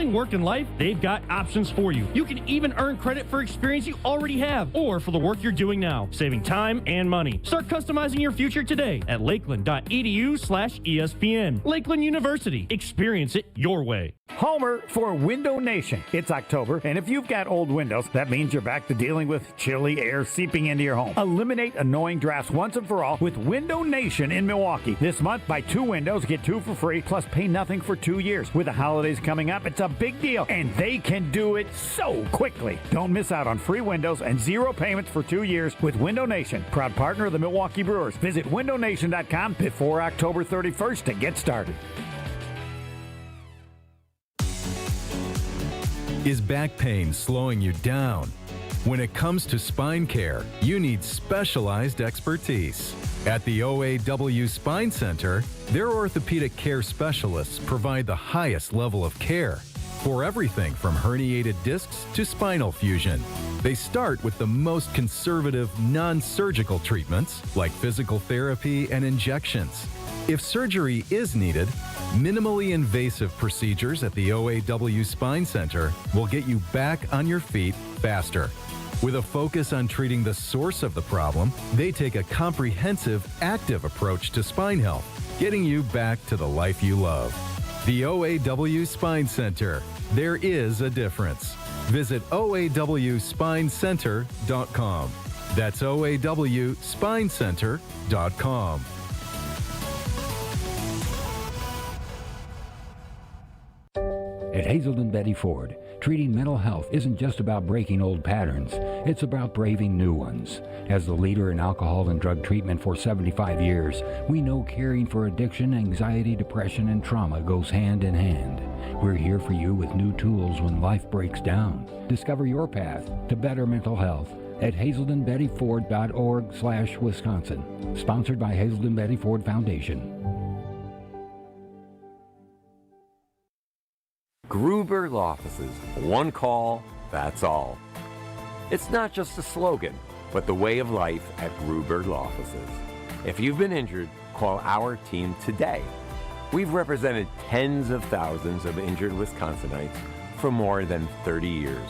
Work and life, they've got options for you. You can even earn credit for experience you already have or for the work you're doing now, saving time and money. Start customizing your future today at lakeland.edu/ESPN. Lakeland University. Experience it your way. Homer for Window Nation. It's October, and if you've got old windows, that means you're back to dealing with chilly air seeping into your home. Eliminate annoying drafts once and for all with Window Nation in Milwaukee. This month, buy 2 windows, get 2 for free, plus pay nothing for 2 years. With the holidays coming up, it's a big deal, and they can do it so quickly. Don't miss out on free windows and 0 payments for 2 years with Window Nation, proud partner of the Milwaukee Brewers. Visit windownation.com before October 31st to get started. Is back pain slowing you down? When it comes to spine care, you need specialized expertise. At the OAW Spine Center, their orthopedic care specialists provide the highest level of care for everything from herniated discs to spinal fusion. They start with the most conservative, non-surgical treatments like physical therapy and injections. If surgery is needed, minimally invasive procedures at the OAW Spine Center will get you back on your feet faster. With a focus on treating the source of the problem, they take a comprehensive, active approach to spine health, getting you back to the life you love. The OAW Spine Center. There is a difference. Visit OAWspinecenter.com. That's OAWspinecenter.com. At Hazelden Betty Ford, treating mental health isn't just about breaking old patterns, it's about braving new ones. As the leader in alcohol and drug treatment for 75 years, we know caring for addiction, anxiety, depression, and trauma goes hand in hand. We're here for you with new tools when life breaks down. Discover your path to better mental health at hazeldenbettyford.org/Wisconsin. Sponsored by Hazelden Betty Ford Foundation. Gruber Law Offices. One call, that's all. It's not just a slogan, but the way of life at Gruber Law Offices. If you've been injured, call our team today. We've represented tens of thousands of injured Wisconsinites for more than 30 years.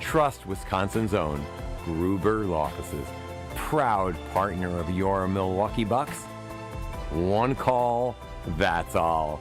Trust Wisconsin's own Gruber Law Offices, proud partner of your Milwaukee Bucks. One call, that's all.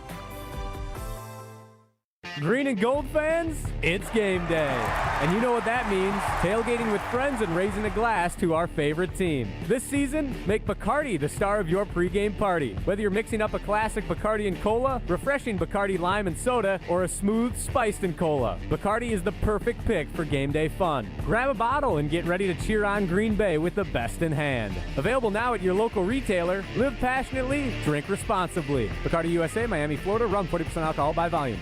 Green and gold fans, it's game day. And you know what that means. Tailgating with friends and raising a glass to our favorite team. This season, make Bacardi the star of your pregame party. Whether you're mixing up a classic Bacardi and cola, refreshing Bacardi lime and soda, or a smooth spiced and cola, Bacardi is the perfect pick for game day fun. Grab a bottle and get ready to cheer on Green Bay with the best in hand. Available now at your local retailer. Live passionately, drink responsibly. Bacardi USA, Miami, Florida. Rum 40% alcohol by volume.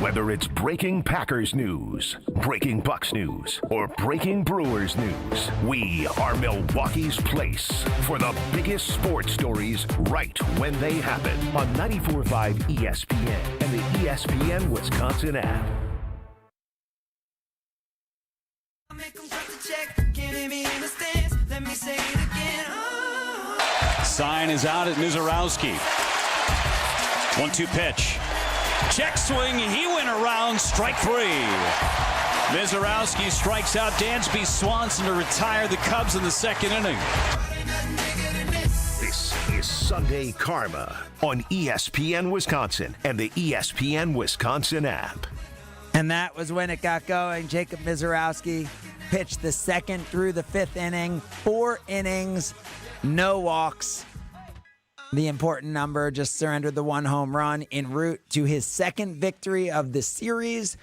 Whether it's breaking Packers news, breaking Bucks news, or breaking Brewers news, we are Milwaukee's place for the biggest sports stories right when they happen on 94.5 ESPN and the ESPN Wisconsin app. Sign is out at Mizorowski. 1-2 pitch. Check swing, he went around, strike 3. Mizorowski strikes out Dansby Swanson to retire the Cubs in the second inning. This is Sunday Karma on ESPN Wisconsin and the ESPN Wisconsin app. And that was when it got going. Jacob Mizorowski pitched the second through the fifth inning. 4 innings, no walks. The important number, just surrendered the 1 home run en route to his second victory of the series.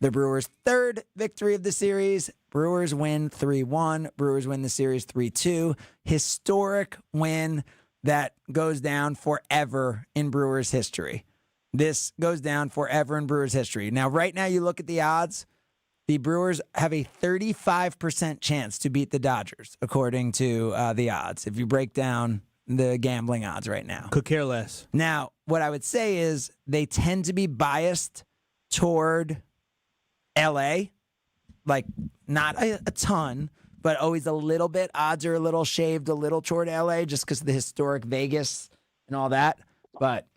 The Brewers' third victory of the series. Brewers win 3-1. Brewers win the series 3-2. Historic win that goes down forever in Brewers history. This goes down forever in Brewers history. Now, right now, you look at the odds. The Brewers have a 35% chance to beat the Dodgers, according to the odds. If you break down the gambling odds right now. Could care less. Now, what I would say is they tend to be biased toward L.A., like not a ton, but always a little bit. Odds are a little shaved, a little toward L.A. just because of the historic Vegas and all that. But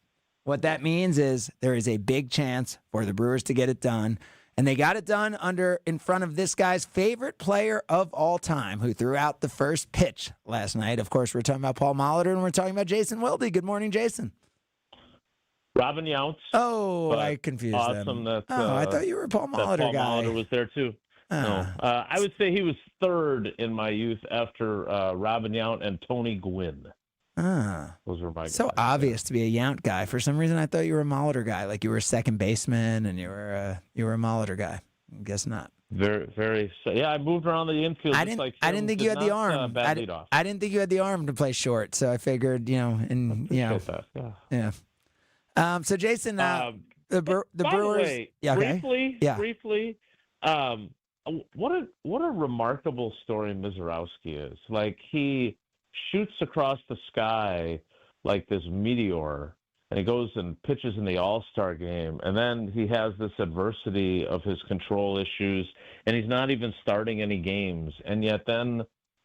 What that means is there is a big chance for the Brewers to get it done. And they got it done in front of this guy's favorite player of all time, who threw out the first pitch last night. Of course, we're talking about Paul Molitor, and we're talking about Jason Wilde. Good morning, Jason. Robin Yountz. Oh, I confused them. That, I thought you were a Paul Molitor guy. Paul Molitor was there, too. No. I would say he was third in my youth after Robin Yount and Tony Gwynn. Those were my guys. So obvious to be a Yount guy. For some reason, I thought you were a Molitor guy, like you were a second baseman and you were a Molitor guy. I guess not. Very, very. Yeah, I moved around the infield. I didn't think you had the arm. I didn't think you had the arm to play short, so I figured, That, yeah. So Jason, the Brewers. Way, yeah, okay. Briefly. What a remarkable story Mizorowski is. Like, he shoots across the sky like this meteor, and he goes and pitches in the All-Star game, and then he has this adversity of his control issues, and he's not even starting any games, and yet then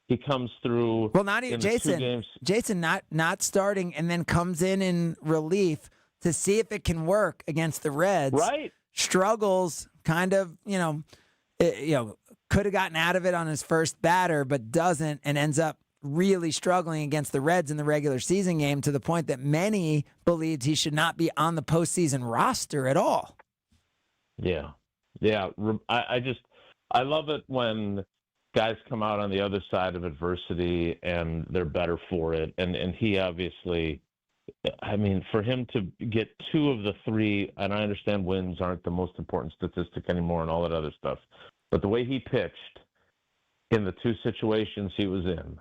he comes through. Well, not even Jason. 2 games. Jason not starting, and then comes in relief to see if it can work against the Reds. Right. Struggles, kind of, could have gotten out of it on his first batter, but doesn't, and ends up really struggling against the Reds in the regular season game to the point that many believed he should not be on the postseason roster at all. Yeah. I love it when guys come out on the other side of adversity and they're better for it. And he obviously, I mean, for him to get 2 of the 3, and I understand wins aren't the most important statistic anymore and all that other stuff, but the way he pitched in the 2 situations he was in,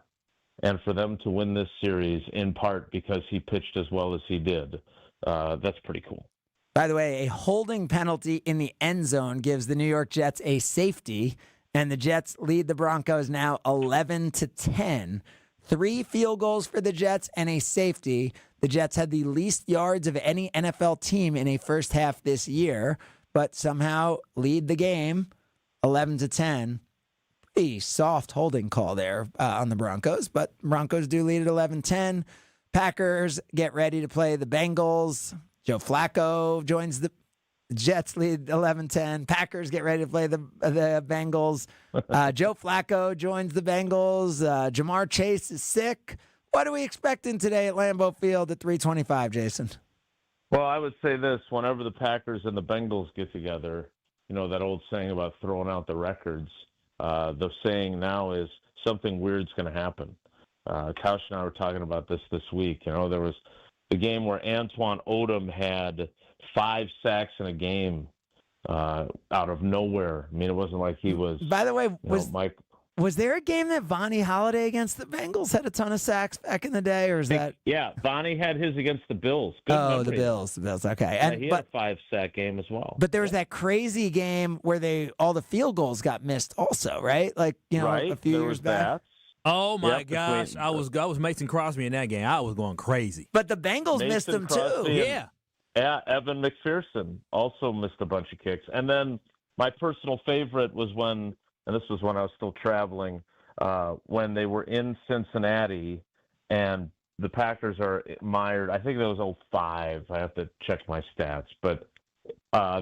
and for them to win this series in part because he pitched as well as he did, that's pretty cool. By the way, a holding penalty in the end zone gives the New York Jets a safety, and the Jets lead the Broncos now 11-10. 3 field goals for the Jets and a safety. The Jets had the least yards of any NFL team in a first half this year, but somehow lead the game 11-10. Pretty soft holding call there on the Broncos, but Broncos do lead at 11-10. Packers get ready to play the Bengals. Joe Flacco joins the Jets, lead 11-10. Packers get ready to play the Bengals. Joe Flacco joins the Bengals. Jamar Chase is sick. What are we expecting today at Lambeau Field at 3:25, Jason? Well, I would say this. Whenever the Packers and the Bengals get together, that old saying about throwing out the records, the saying now is something weird's going to happen. Kaush and I were talking about this week. There was the game where Antoine Odom had 5 sacks in a game out of nowhere. I mean, it wasn't like he was. By the way, was there a game that Vonnie Holliday against the Bengals had a ton of sacks back in the day, or is that? Yeah, Vonnie had his against the Bills. Good memory. The Bills. Okay. Yeah, he had a 5-sack game as well. But there was that crazy game where all the field goals got missed also, right? Like, a few years back. That. Oh my gosh, I was Mason Crosby in that game. I was going crazy. But the Bengals missed them too. Yeah. Yeah, Evan McPherson also missed a bunch of kicks. And then my personal favorite was when this was when I was still traveling, when they were in Cincinnati and the Packers are mired. I think that was 05. I have to check my stats. But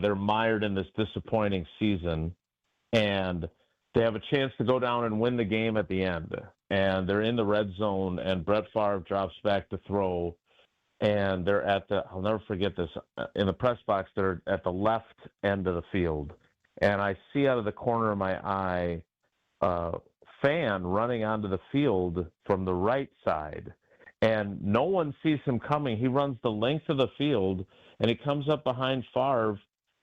they're mired in this disappointing season, and they have a chance to go down and win the game at the end. And they're in the red zone, and Brett Favre drops back to throw. And they're I'll never forget this, in the press box, they're at the left end of the field. And I see out of the corner of my eye a fan running onto the field from the right side. And no one sees him coming. He runs the length of the field, and he comes up behind Favre,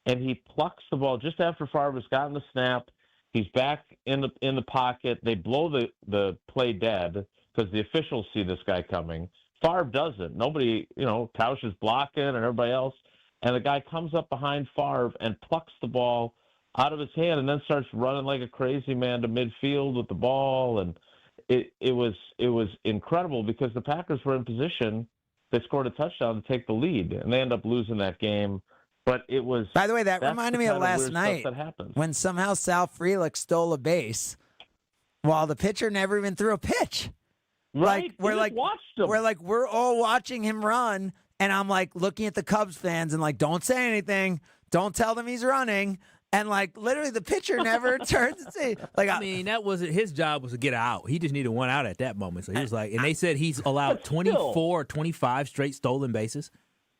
and he plucks the ball just after Favre has gotten the snap. He's back in the pocket. They blow the play dead because the officials see this guy coming. Favre doesn't. Nobody, Tausch is blocking and everybody else. And the guy comes up behind Favre and plucks the ball out of his hand and then starts running like a crazy man to midfield with the ball. And it was incredible because the Packers were in position. They scored a touchdown to take the lead, and they end up losing that game. But it was. By the way, that reminded me of last night that when somehow Sal Frelick stole a base while the pitcher never even threw a pitch. Right, we're all watching him run, And I'm like looking at the Cubs fans and like, don't say anything. Don't tell them he's running. And like literally the pitcher never turns to see. Like, I mean, that wasn't his job was to get out. He just needed one out at that moment. So he was like, and they said he's allowed 24 or 25 straight stolen bases.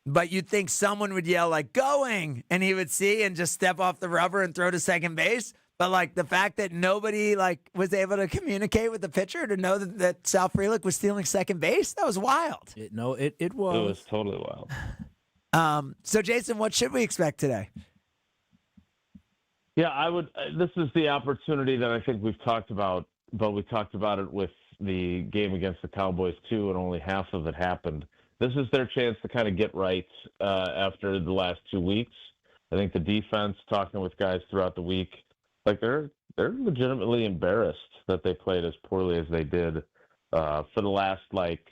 But you'd think someone would yell like going, and he would see and just step off the rubber and throw to second base. But like the fact that nobody like was able to communicate with the pitcher to know that Sal Frelick was stealing second base, that was wild. It was. It was totally wild. So Jason, what should we expect today? Yeah, I would. This is the opportunity that I think we've talked about, but we talked about it with the game against the Cowboys too, and only half of it happened. This is their chance to kind of get right after the last 2 weeks. I think the defense, talking with guys throughout the week, like they're legitimately embarrassed that they played as poorly as they did for the last like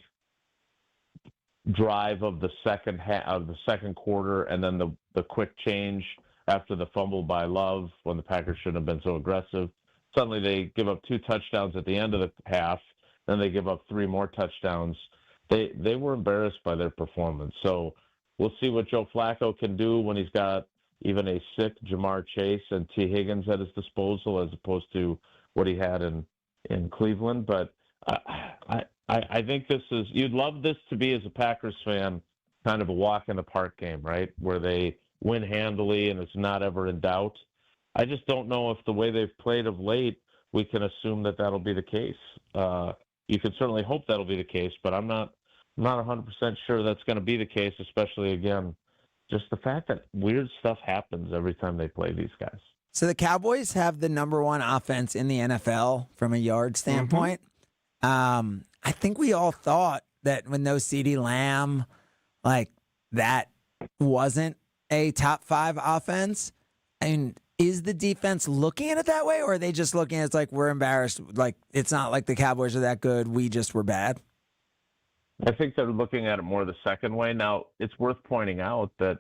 drive of the second quarter, and then the quick change after the fumble by Love when the Packers shouldn't have been so aggressive. Suddenly they give up 2 touchdowns at the end of the half, then they give up 3 more touchdowns. They were embarrassed by their performance. So we'll see what Joe Flacco can do when he's got even a sick Jamar Chase and T. Higgins at his disposal as opposed to what he had in Cleveland. But I think you'd love this to be, as a Packers fan, kind of a walk in the park game, right? Where they win handily and it's not ever in doubt. I just don't know if the way they've played of late, we can assume that that'll be the case. You can certainly hope that'll be the case, but I'm not 100% sure that's going to be the case, especially, again, just the fact that weird stuff happens every time they play these guys. So the Cowboys have the number 1 offense in the NFL from a yard standpoint. Mm-hmm. I think we all thought that when no CeeDee Lamb, like that wasn't a top 5 offense. And is the defense looking at it that way, or are they just looking at it like we're embarrassed? Like it's not like the Cowboys are that good. We just were bad. I think they're looking at it more the second way. Now, it's worth pointing out that,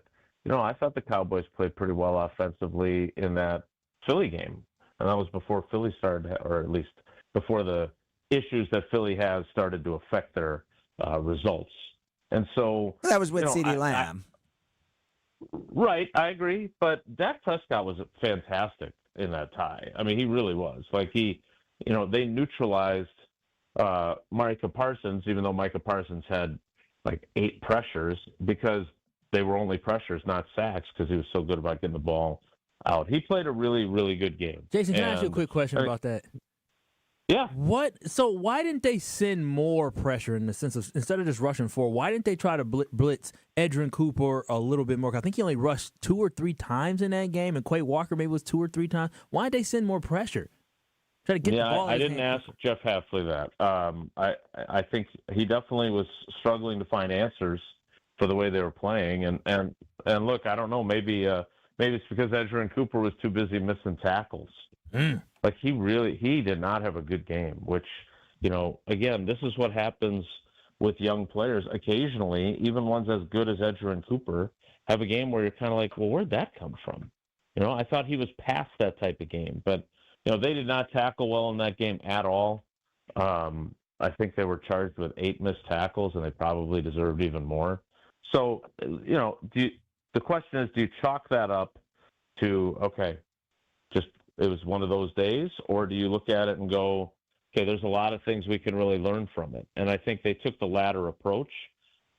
I thought the Cowboys played pretty well offensively in that Philly game. And that was before Philly started, or at least before the issues that Philly has started to affect their results. And so that was with CeeDee Lamb. Right, I agree. But Dak Prescott was fantastic in that tie. I mean, he really was. Like they neutralized Micah Parsons, even though Micah Parsons had like 8 pressures, because they were only pressures, not sacks, because he was so good about getting the ball out. He played a really, really good game. Jason, can I ask you a quick question about that? Yeah. So why didn't they send more pressure in the sense of, instead of just rushing 4, why didn't they try to blitz Edgerrin Cooper a little bit more? I think he only rushed 2 or 3 times in that game, and Quay Walker maybe was 2 or 3 times. Why did they send more pressure? Try to get the ball. I didn't ask Jeff Hafley that. I think he definitely was struggling to find answers for the way they were playing. And look, I don't know. Maybe it's because Edgerrin Cooper was too busy missing tackles. Like he did not have a good game. Which, again, this is what happens with young players. Occasionally, even ones as good as Edgerrin Cooper have a game where you're kind of like, well, where'd that come from? I thought he was past that type of game, but. They did not tackle well in that game at all. I think they were charged with 8 missed tackles, and they probably deserved even more. So, the question is, do you chalk that up to, okay, just it was one of those days, or do you look at it and go, okay, there's a lot of things we can really learn from it? And I think they took the latter approach.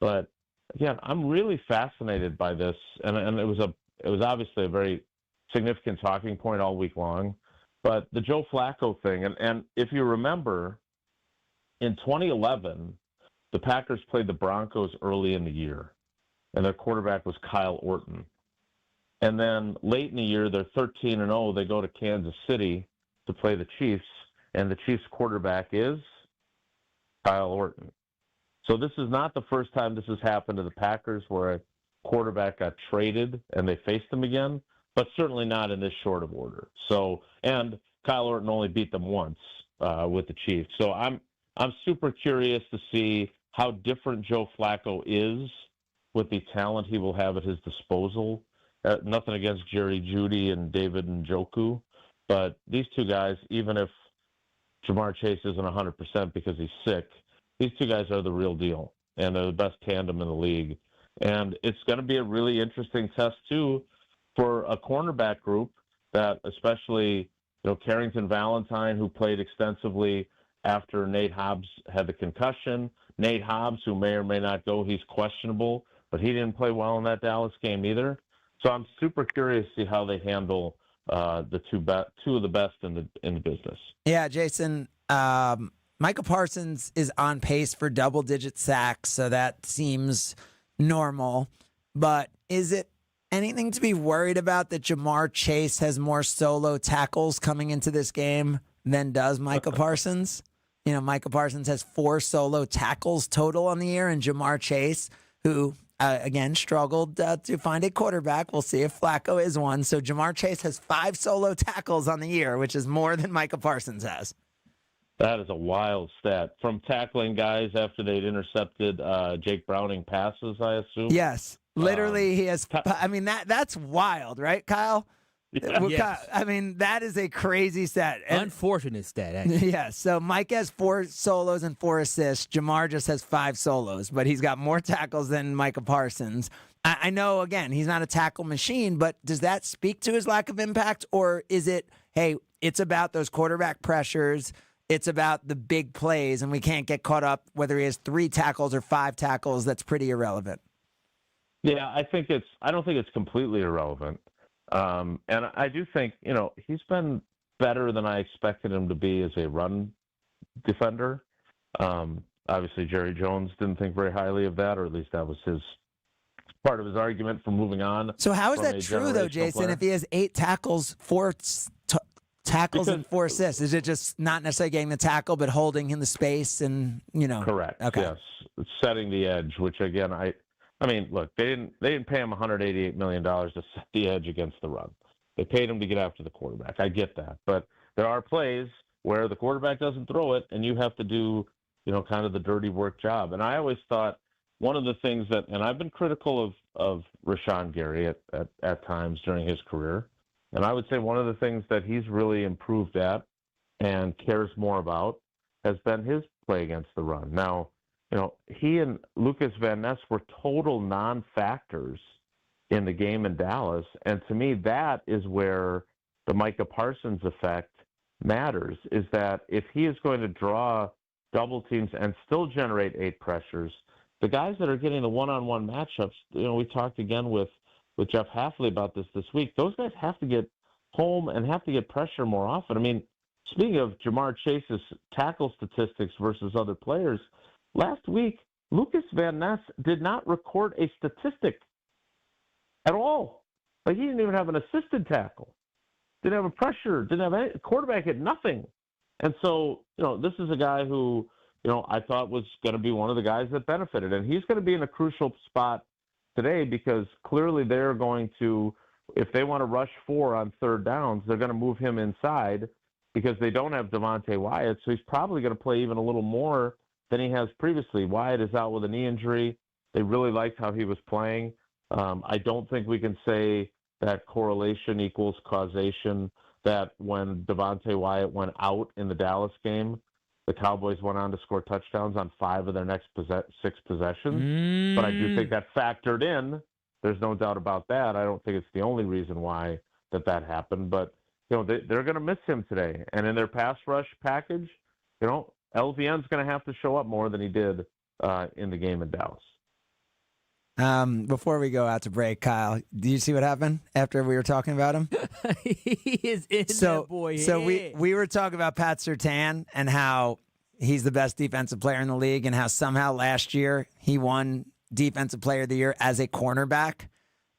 But, again, I'm really fascinated by this, and it was obviously a very significant talking point all week long. But the Joe Flacco thing, and if you remember, in 2011, the Packers played the Broncos early in the year, and their quarterback was Kyle Orton. And then late in the year, they're 13-0. They go to Kansas City to play the Chiefs, and the Chiefs quarterback is Kyle Orton. So this is not the first time this has happened to the Packers where a quarterback got traded and they faced them again, but certainly not in this short of order. So, and Kyle Orton only beat them once with the Chiefs. So I'm super curious to see how different Joe Flacco is with the talent he will have at his disposal. Nothing against Jerry Jeudy and David Njoku, but these two guys, even if Jamar Chase isn't 100% because he's sick, these two guys are the real deal, and they're the best tandem in the league. And it's going to be a really interesting test, too, for a cornerback group that especially, Carrington Valentine, who played extensively after Nate Hobbs had the concussion. Nate Hobbs, who may or may not go, he's questionable, but he didn't play well in that Dallas game either. So I'm super curious to see how they handle the two of the best in the business. Yeah, Jason, Micah Parsons is on pace for double-digit sacks, so that seems normal. But is it anything to be worried about that Jamar Chase has more solo tackles coming into this game than does Micah Parsons? Micah Parsons has 4 solo tackles total on the year, and Jamar Chase, who, again, struggled to find a quarterback. We'll see if Flacco is one. So Jamar Chase has 5 solo tackles on the year, which is more than Micah Parsons has. That is a wild stat. From tackling guys after they'd intercepted Jake Browning passes, I assume? Yes. Literally, he has. That's wild, right, Kyle? Yes. That is a crazy stat. Unfortunate stat, actually. Yeah, so Mike has 4 solos and 4 assists. Jamar just has 5 solos, but he's got more tackles than Micah Parsons. I know, again, he's not a tackle machine, but does that speak to his lack of impact? Or is it, hey, it's about those quarterback pressures, it's about the big plays, and we can't get caught up whether he has 3 tackles or 5 tackles? That's pretty irrelevant. Yeah, I don't think it's completely irrelevant. And I do think, he's been better than I expected him to be as a run defender. Obviously, Jerry Jones didn't think very highly of that, or at least that was part of his argument for moving on. So how is that true, though, Jason, if he has 8 tackles, 4 tackles and 4 assists? Is it just not necessarily getting the tackle, but holding in the space and, Correct, Okay. Yes. It's setting the edge, which, again, look, they didn't pay him $188 million to set the edge against the run. They paid him to get after the quarterback. I get that. But there are plays where the quarterback doesn't throw it, and you have to do, kind of the dirty work job. And I always thought one of the things that, and I've been critical of Rashawn Gary at times during his career, and I would say one of the things that he's really improved at and cares more about has been his play against the run. Now, he and Lucas Van Ness were total non-factors in the game in Dallas. And to me, that is where the Micah Parsons effect matters, is that if he is going to draw double teams and still generate 8 pressures, the guys that are getting the one-on-one matchups, we talked again with Jeff Hafley about this week, those guys have to get home and have to get pressure more often. Speaking of Jamar Chase's tackle statistics versus other players, last week, Lucas Van Ness did not record a statistic at all. He didn't even have an assisted tackle. Didn't have a pressure. Didn't have any. Quarterback had nothing. And so, this is a guy who, I thought was going to be one of the guys that benefited. And he's going to be in a crucial spot today because clearly they're going to, if they want to rush 4 on third downs, they're going to move him inside because they don't have Devontae Wyatt. So he's probably going to play even a little more than he has previously. Wyatt is out with a knee injury. They really liked how he was playing. I don't think we can say that correlation equals causation, that when Devontae Wyatt went out in the Dallas game, the Cowboys went on to score touchdowns on 5 of their next 6 possessions. But I do think that factored in. There's no doubt about that. I don't think it's the only reason why that happened. But, they're going to miss him today. And in their pass rush package, LVN's going to have to show up more than he did in the game in Dallas. Before we go out to break, Kyle, do you see what happened after we were talking about him? He is in that boy head. So we were talking about Pat Surtain and how he's the best defensive player in the league and how somehow last year he won Defensive Player of the Year as a cornerback.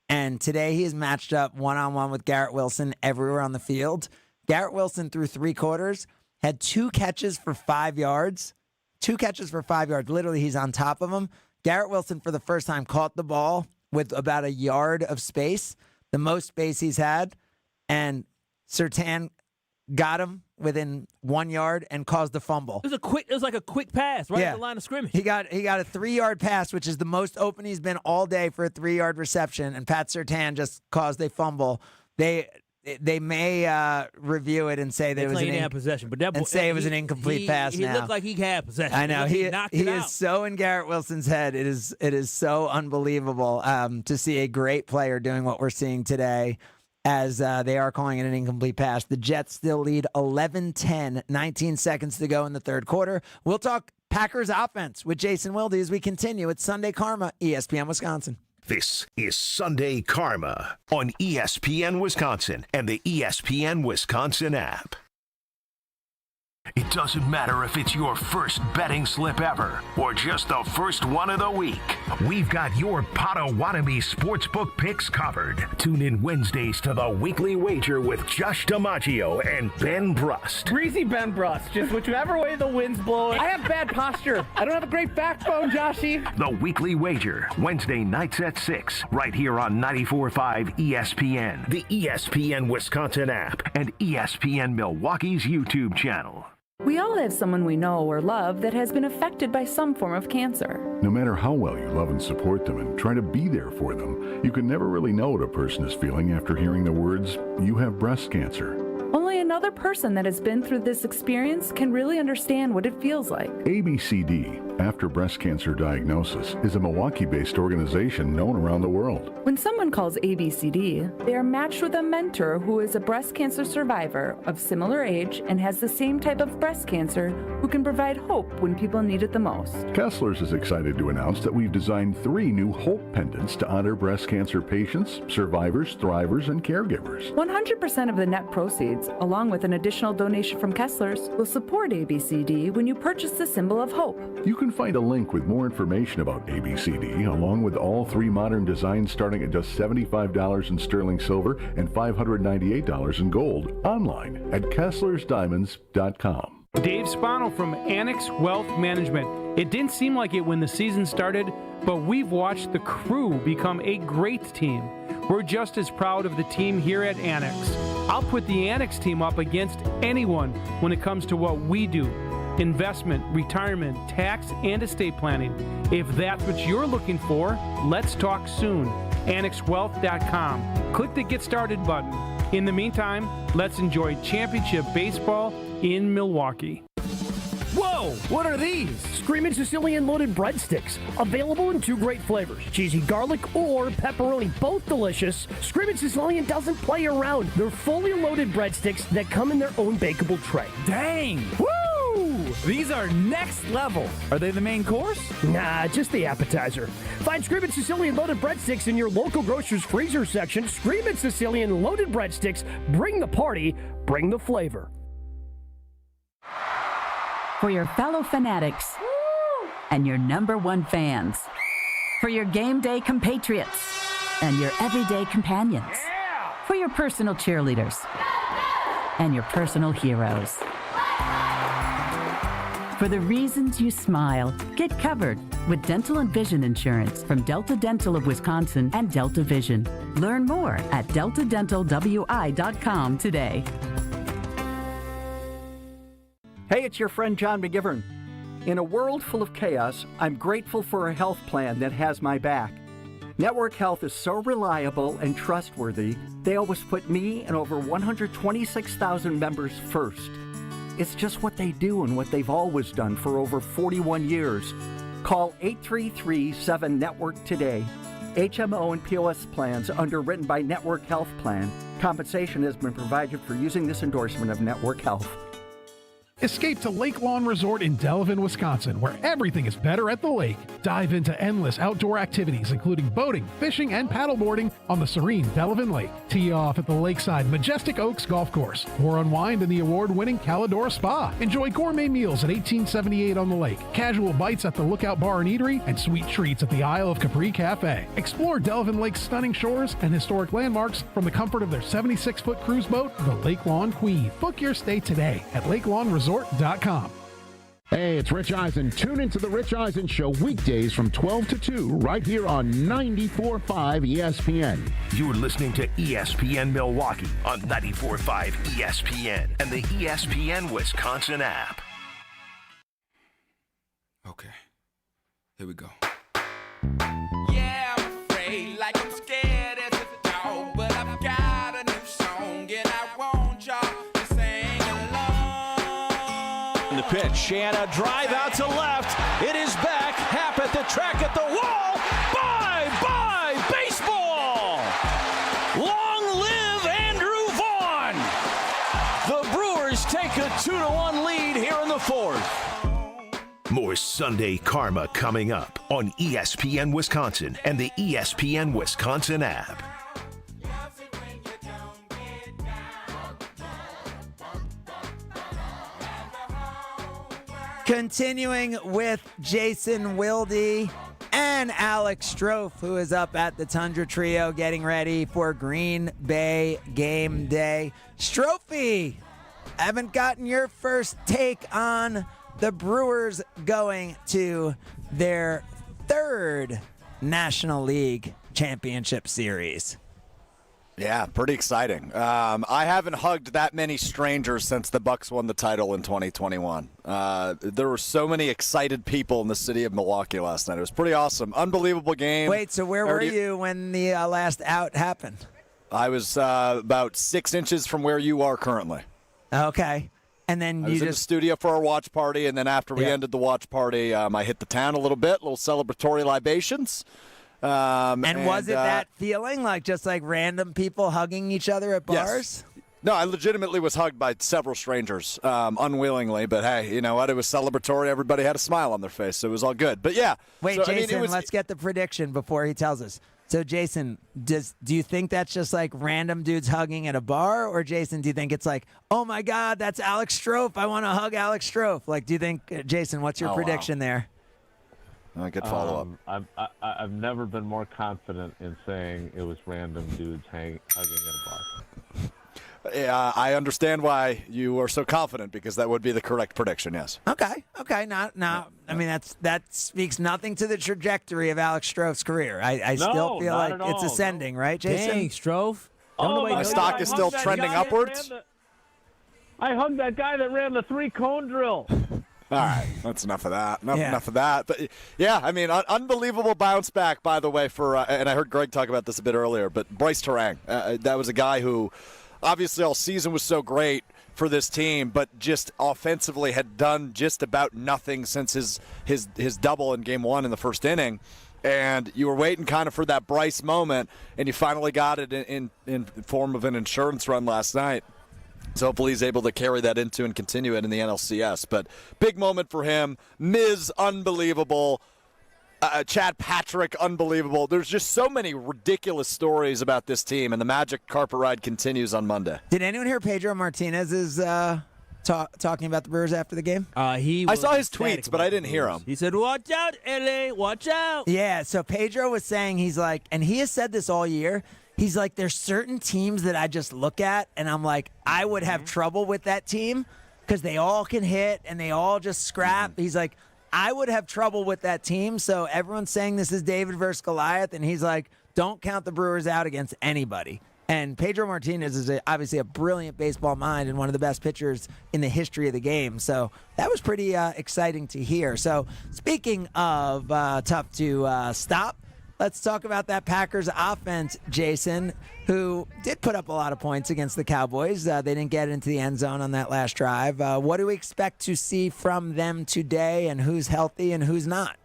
And today he is matched up one-on-one with Garrett Wilson everywhere on the field. Garrett Wilson through 3 quarters had 2 catches for 5 yards. 2 catches for 5 yards. Literally, he's on top of him. Garrett Wilson, for the first time, caught the ball with about a yard of space, the most space he's had. And Surtain got him within 1 yard and caused the fumble. It was like a quick pass right at the line of scrimmage. He got a 3-yard pass, which is the most open he's been all day for a 3-yard reception, and Pat Surtain just caused a fumble. They may review it and say there was an possession, but that and say it was an incomplete pass. He looked like he had possession. I know he knocked he it out. is so in Garrett Wilson's head. It is so unbelievable to see a great player doing what we're seeing today. As they are calling it an incomplete pass. The Jets still lead 11-10, 19 seconds to go in the third quarter. We'll talk Packers offense with Jason Wilde as we continue. It's Sunday Karma, ESPN Wisconsin. This is Sunday Karma on ESPN Wisconsin and the ESPN Wisconsin app. It doesn't matter if it's your first betting slip ever or just the first one of the week. We've got your Potawatomi sportsbook picks covered. Tune in Wednesdays to the Weekly Wager with Josh DiMaggio and Ben Brust. Greasy Ben Brust, just whichever way the wind's blowing. I have bad posture. I don't have a great backbone, Joshy. The Weekly Wager, Wednesday nights at 6, right here on 94.5 ESPN, the ESPN Wisconsin app, and ESPN Milwaukee's YouTube channel. We all have someone we know or love that has been affected by some form of cancer. No matter how well you love and support them and try to be there for them, you can never really know what a person is feeling after hearing the words, "You have breast cancer." Only another person that has been through this experience can really understand what it feels like. ABCD, After Breast Cancer Diagnosis, is a Milwaukee-based organization known around the world. When someone calls ABCD, they are matched with a mentor who is a breast cancer survivor of similar age and has the same type of breast cancer who can provide hope when people need it the most. Kessler's is excited to announce that we've designed 3 new Hope pendants to honor breast cancer patients, survivors, thrivers, and caregivers. 100% of the net proceeds, along with an additional donation from Kessler's, will support ABCD when you purchase the symbol of hope. You can find a link with more information about ABCD, along with all 3 modern designs starting at just $75 in sterling silver and $598 in gold, online at KesslersDiamonds.com. Dave Spano from Annex Wealth Management. It didn't seem like it when the season started, but we've watched the crew become a great team. We're just as proud of the team here at Annex. I'll put the Annex team up against anyone when it comes to what we do. Investment, retirement, tax, and estate planning. If that's what you're looking for, let's talk soon. AnnexWealth.com. Click the Get Started button. In the meantime, let's enjoy championship baseball in Milwaukee. Whoa! What are these? Screamin' Sicilian loaded breadsticks. Available in 2 great flavors, cheesy garlic or pepperoni. Both delicious. Screamin' Sicilian doesn't play around. They're fully loaded breadsticks that come in their own bakeable tray. Dang! Woo! These are next level. Are they the main course? Nah, just the appetizer. Find Screamin' Sicilian loaded breadsticks in your local grocer's freezer section. Screamin' Sicilian loaded breadsticks. Bring the party, bring the flavor. For your fellow fanatics and your #1 fans. For your game day compatriots and your everyday companions. For your personal cheerleaders and your personal heroes. For the reasons you smile, get covered with dental and vision insurance from Delta Dental of Wisconsin and Delta Vision. Learn more at deltadentalwi.com today. Hey, it's your friend John McGivern. In a world full of chaos, I'm grateful for a health plan that has my back. Network Health is so reliable and trustworthy, they always put me and over 126,000 members first. It's just what they do and what they've always done for over 41 years. Call 833-7-NETWORK today. HMO and POS plans underwritten by Network Health Plan. Compensation has been provided for using this endorsement of Network Health. Escape to Lake Lawn Resort in Delavan, Wisconsin, where everything is better at the lake. Dive into endless outdoor activities, including boating, fishing, and paddleboarding on the serene Delavan Lake. Tee off at the lakeside Majestic Oaks Golf Course, or unwind in the award-winning Calidora Spa. Enjoy gourmet meals at 1878 on the lake, casual bites at the Lookout Bar and Eatery, and sweet treats at the Isle of Capri Cafe. Explore Delavan Lake's stunning shores and historic landmarks from the comfort of their 76-foot cruise boat, the Lake Lawn Queen. Book your stay today at LakeLawnResort.com. Hey, it's Rich Eisen. Tune into the Rich Eisen Show weekdays from 12 to 2 right here on 94.5 ESPN. You're listening to ESPN Milwaukee on 94.5 ESPN and the ESPN Wisconsin app. Okay, here we go. Yeah, I'm afraid, like I'm scared as a dog, but I've got a new song. Yeah. pitch. Shanna drive out to left. It is back. Happ at the track at the wall. Bye-bye baseball. Long live Andrew Vaughn. The Brewers take a 2-1 lead here in the fourth. More Sunday Karma coming up on ESPN Wisconsin and the ESPN Wisconsin app. Continuing with Jason Wilde and Alex Strofe, who is up at the Tundra Trio getting ready for Green Bay game day. Strophe, haven't gotten your first take on the Brewers going to their third National League Championship Series. Yeah, pretty exciting. I haven't hugged that many strangers since the Bucks won the title in 2021. There were so many excited people in the city of Milwaukee last night. It was pretty awesome. Unbelievable game. Wait, so where were you when the last out happened? I was about 6 inches from where you are currently. Okay. And then I was in the studio for our watch party, and then after we ended the watch party, I hit the town a little bit, little celebratory libations. And was it that feeling, like just like random people hugging each other at bars? Yes. No, I legitimately was hugged by several strangers, unwillingly. But hey, you know what? It was celebratory. Everybody had a smile on their face, so it was all good. But yeah. Wait, so, Jason, let's get the prediction before he tells us. So, Jason, do you think that's just like random dudes hugging at a bar? Or, Jason, do you think it's like, oh, my God, that's Alex Strofe. I want to hug Alex Strofe. Like, do you think, Jason, what's your prediction there? Good follow-up. I've never been more confident in saying it was random dudes hugging at a bar. Yeah, I understand why you are so confident, because that would be the correct prediction, yes. Okay. Not. I mean, that speaks nothing to the trajectory of Alex Strofe's career. I still feel like it's ascending, right, Jason? Dang, Strofe. My stock is still trending upwards. I hugged that guy that ran the 3-cone drill. All right, that's enough of that. Enough of that. But yeah, I mean, unbelievable bounce back, by the way, for and I heard Greg talk about this a bit earlier, but Bryce Terang, that was a guy who obviously all season was so great for this team, but just offensively had done just about nothing since his double in game one in the first inning. And you were waiting kind of for that Bryce moment, and you finally got it in form of an insurance run last night. So hopefully he's able to carry that into and continue it in the NLCS. But big moment for him. Miz, unbelievable. Chad Patrick, unbelievable. There's just so many ridiculous stories about this team, and the magic carpet ride continues on Monday. Did anyone hear Pedro Martinez's talking about the Brewers after the game? I saw his tweets, but I didn't hear him. He said, "Watch out, LA, watch out." Yeah, so Pedro was saying, he's like, and he has said this all year, he's like, there's certain teams that I just look at, and I'm like, I would have trouble with that team because they all can hit and they all just scrap. He's like, I would have trouble with that team. So everyone's saying this is David versus Goliath, and he's like, don't count the Brewers out against anybody. And Pedro Martinez is obviously a brilliant baseball mind and one of the best pitchers in the history of the game. So that was pretty exciting to hear. So speaking of tough to stop, let's talk about that Packers offense, Jason, who did put up a lot of points against the Cowboys. They didn't get into the end zone on that last drive. What do we expect to see from them today, and who's healthy and who's not?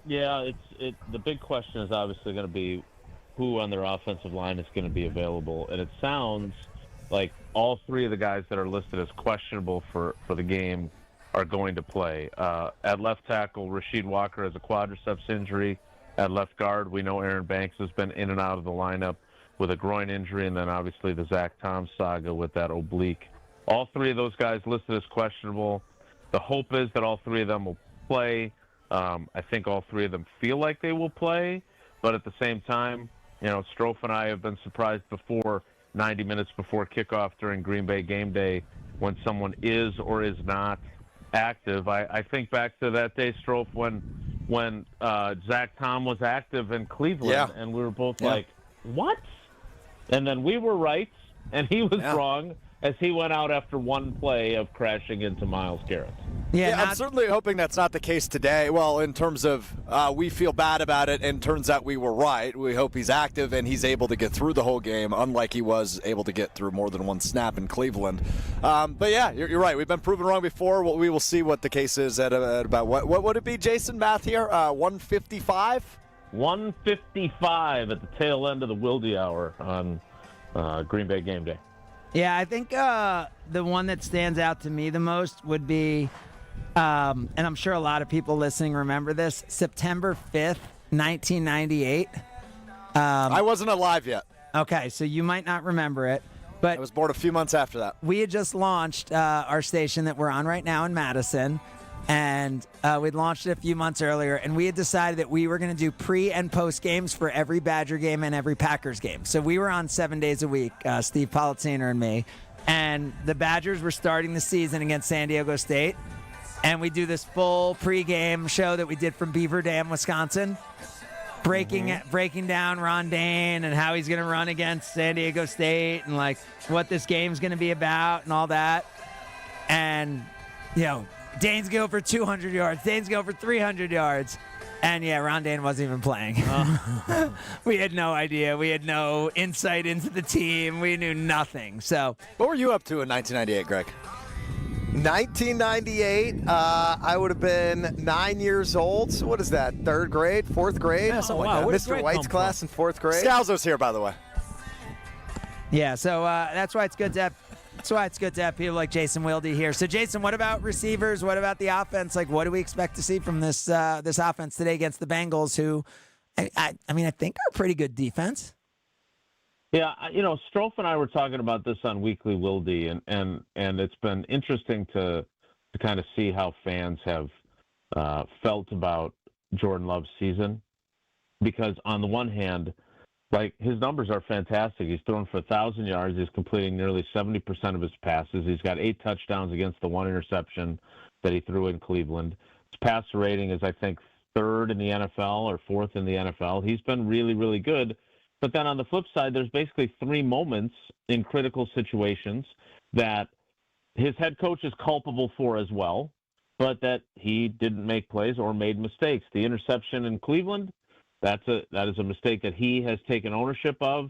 Yeah, the big question is obviously going to be who on their offensive line is going to be available. And it sounds like all three of the guys that are listed as questionable for the game are going to play. At left tackle, Rasheed Walker has a quadriceps injury. At left guard, we know Aaron Banks has been in and out of the lineup with a groin injury, and then obviously the Zach Tom saga with that oblique. All three of those guys listed as questionable. The hope is that all three of them will play. I think all three of them feel like they will play, but at the same time, you know, Strofe and I have been surprised before, 90 minutes before kickoff during Green Bay game day, when someone is or is not active. I think back to that day, Strofe, when Zach Tom was active in Cleveland, and we were both like, what? And then we were right, and he was wrong, as he went out after one play of crashing into Myles Garrett. Yeah, I'm certainly hoping that's not the case today. Well, in terms of we feel bad about it, and turns out we were right. We hope he's active and he's able to get through the whole game, unlike he was able to get through more than one snap in Cleveland. But yeah, you're right. We've been proven wrong before. We will see what the case is at about what would it be, Jason? Math here, 155. 155 at the tail end of the Wilde hour on Green Bay game day. Yeah, I think the one that stands out to me the most would be, and I'm sure a lot of people listening remember this, September 5th, 1998. I wasn't alive yet. Okay, so you might not remember it. But I was born a few months after that. We had just launched our station that we're on right now in Madison, and we'd launched it a few months earlier, and we had decided that we were going to do pre- and post-games for every Badger game and every Packers game. So we were on 7 days a week, Steve Politziner and me, and the Badgers were starting the season against San Diego State, and we do this full pre-game show that we did from Beaver Dam, Wisconsin, breaking down Ron Dane and how he's going to run against San Diego State and, like, what this game's going to be about and all that. And, you know, Dane's go for 200 yards. Dane's go for 300 yards. And, yeah, Ron Dane wasn't even playing. We had no idea. We had no insight into the team. We knew nothing. So, what were you up to in 1998, Greg? 1998, I would have been 9 years old. So what is that, third grade, fourth grade? Yeah, something like that. Mr. White's class in fourth grade. Scalzo's here, by the way. Yeah, so that's why it's good to have. That's why it's good to have people like Jason Wilde here. So, Jason, what about receivers? What about the offense? Like, what do we expect to see from this this offense today against the Bengals, who, I mean, I think are a pretty good defense? Yeah, you know, Strofe and I were talking about this on Weekly Wilde, and it's been interesting to kind of see how fans have felt about Jordan Love's season. Because on the one hand, like, his numbers are fantastic. He's thrown for 1,000 yards. He's completing nearly 70% of his passes. He's got 8 touchdowns against the 1 interception that he threw in Cleveland. His passer rating is, I think, 3rd in the NFL or 4th in the NFL. He's been really, really good. But then on the flip side, there's basically 3 moments in critical situations that his head coach is culpable for as well, but that he didn't make plays or made mistakes. The interception in Cleveland, that is a mistake that he has taken ownership of,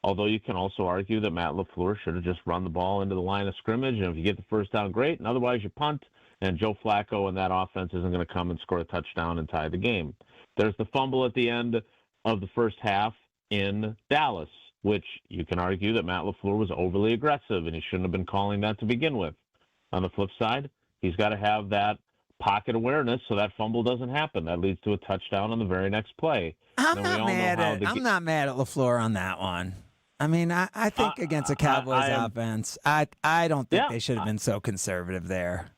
although you can also argue that Matt LaFleur should have just run the ball into the line of scrimmage, and if you get the first down, great, and otherwise you punt, and Joe Flacco and that offense isn't going to come and score a touchdown and tie the game. There's the fumble at the end of the first half in Dallas, which you can argue that Matt LaFleur was overly aggressive and he shouldn't have been calling that to begin with. On the flip side, he's got to have that pocket awareness so that fumble doesn't happen. That leads to a touchdown on the very next play. I'm not mad at LaFleur on that one. I mean, I think against a Cowboys offense, I don't think they should have been so conservative there.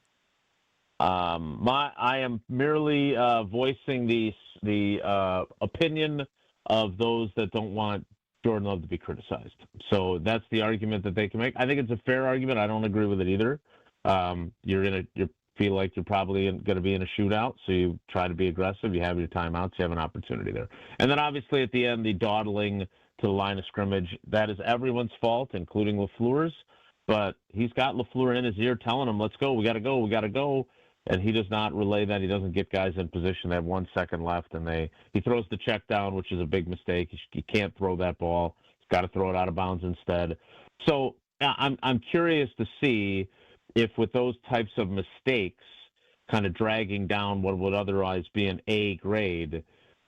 I am merely voicing the opinion of those that don't want Jordan Love to be criticized. So that's the argument that they can make. I think it's a fair argument. I don't agree with it either. You feel like you're probably going to be in a shootout, so you try to be aggressive. You have your timeouts. You have an opportunity there. And then obviously at the end, the dawdling to the line of scrimmage, that is everyone's fault, including LaFleur's. But he's got LaFleur in his ear telling him, let's go, we got to go, we got to go. And he does not relay that. He doesn't get guys in position. They have 1 second left, and he throws the check down, which is a big mistake. He can't throw that ball. He's got to throw it out of bounds instead. So I'm curious to see if with those types of mistakes kind of dragging down what would otherwise be an A grade,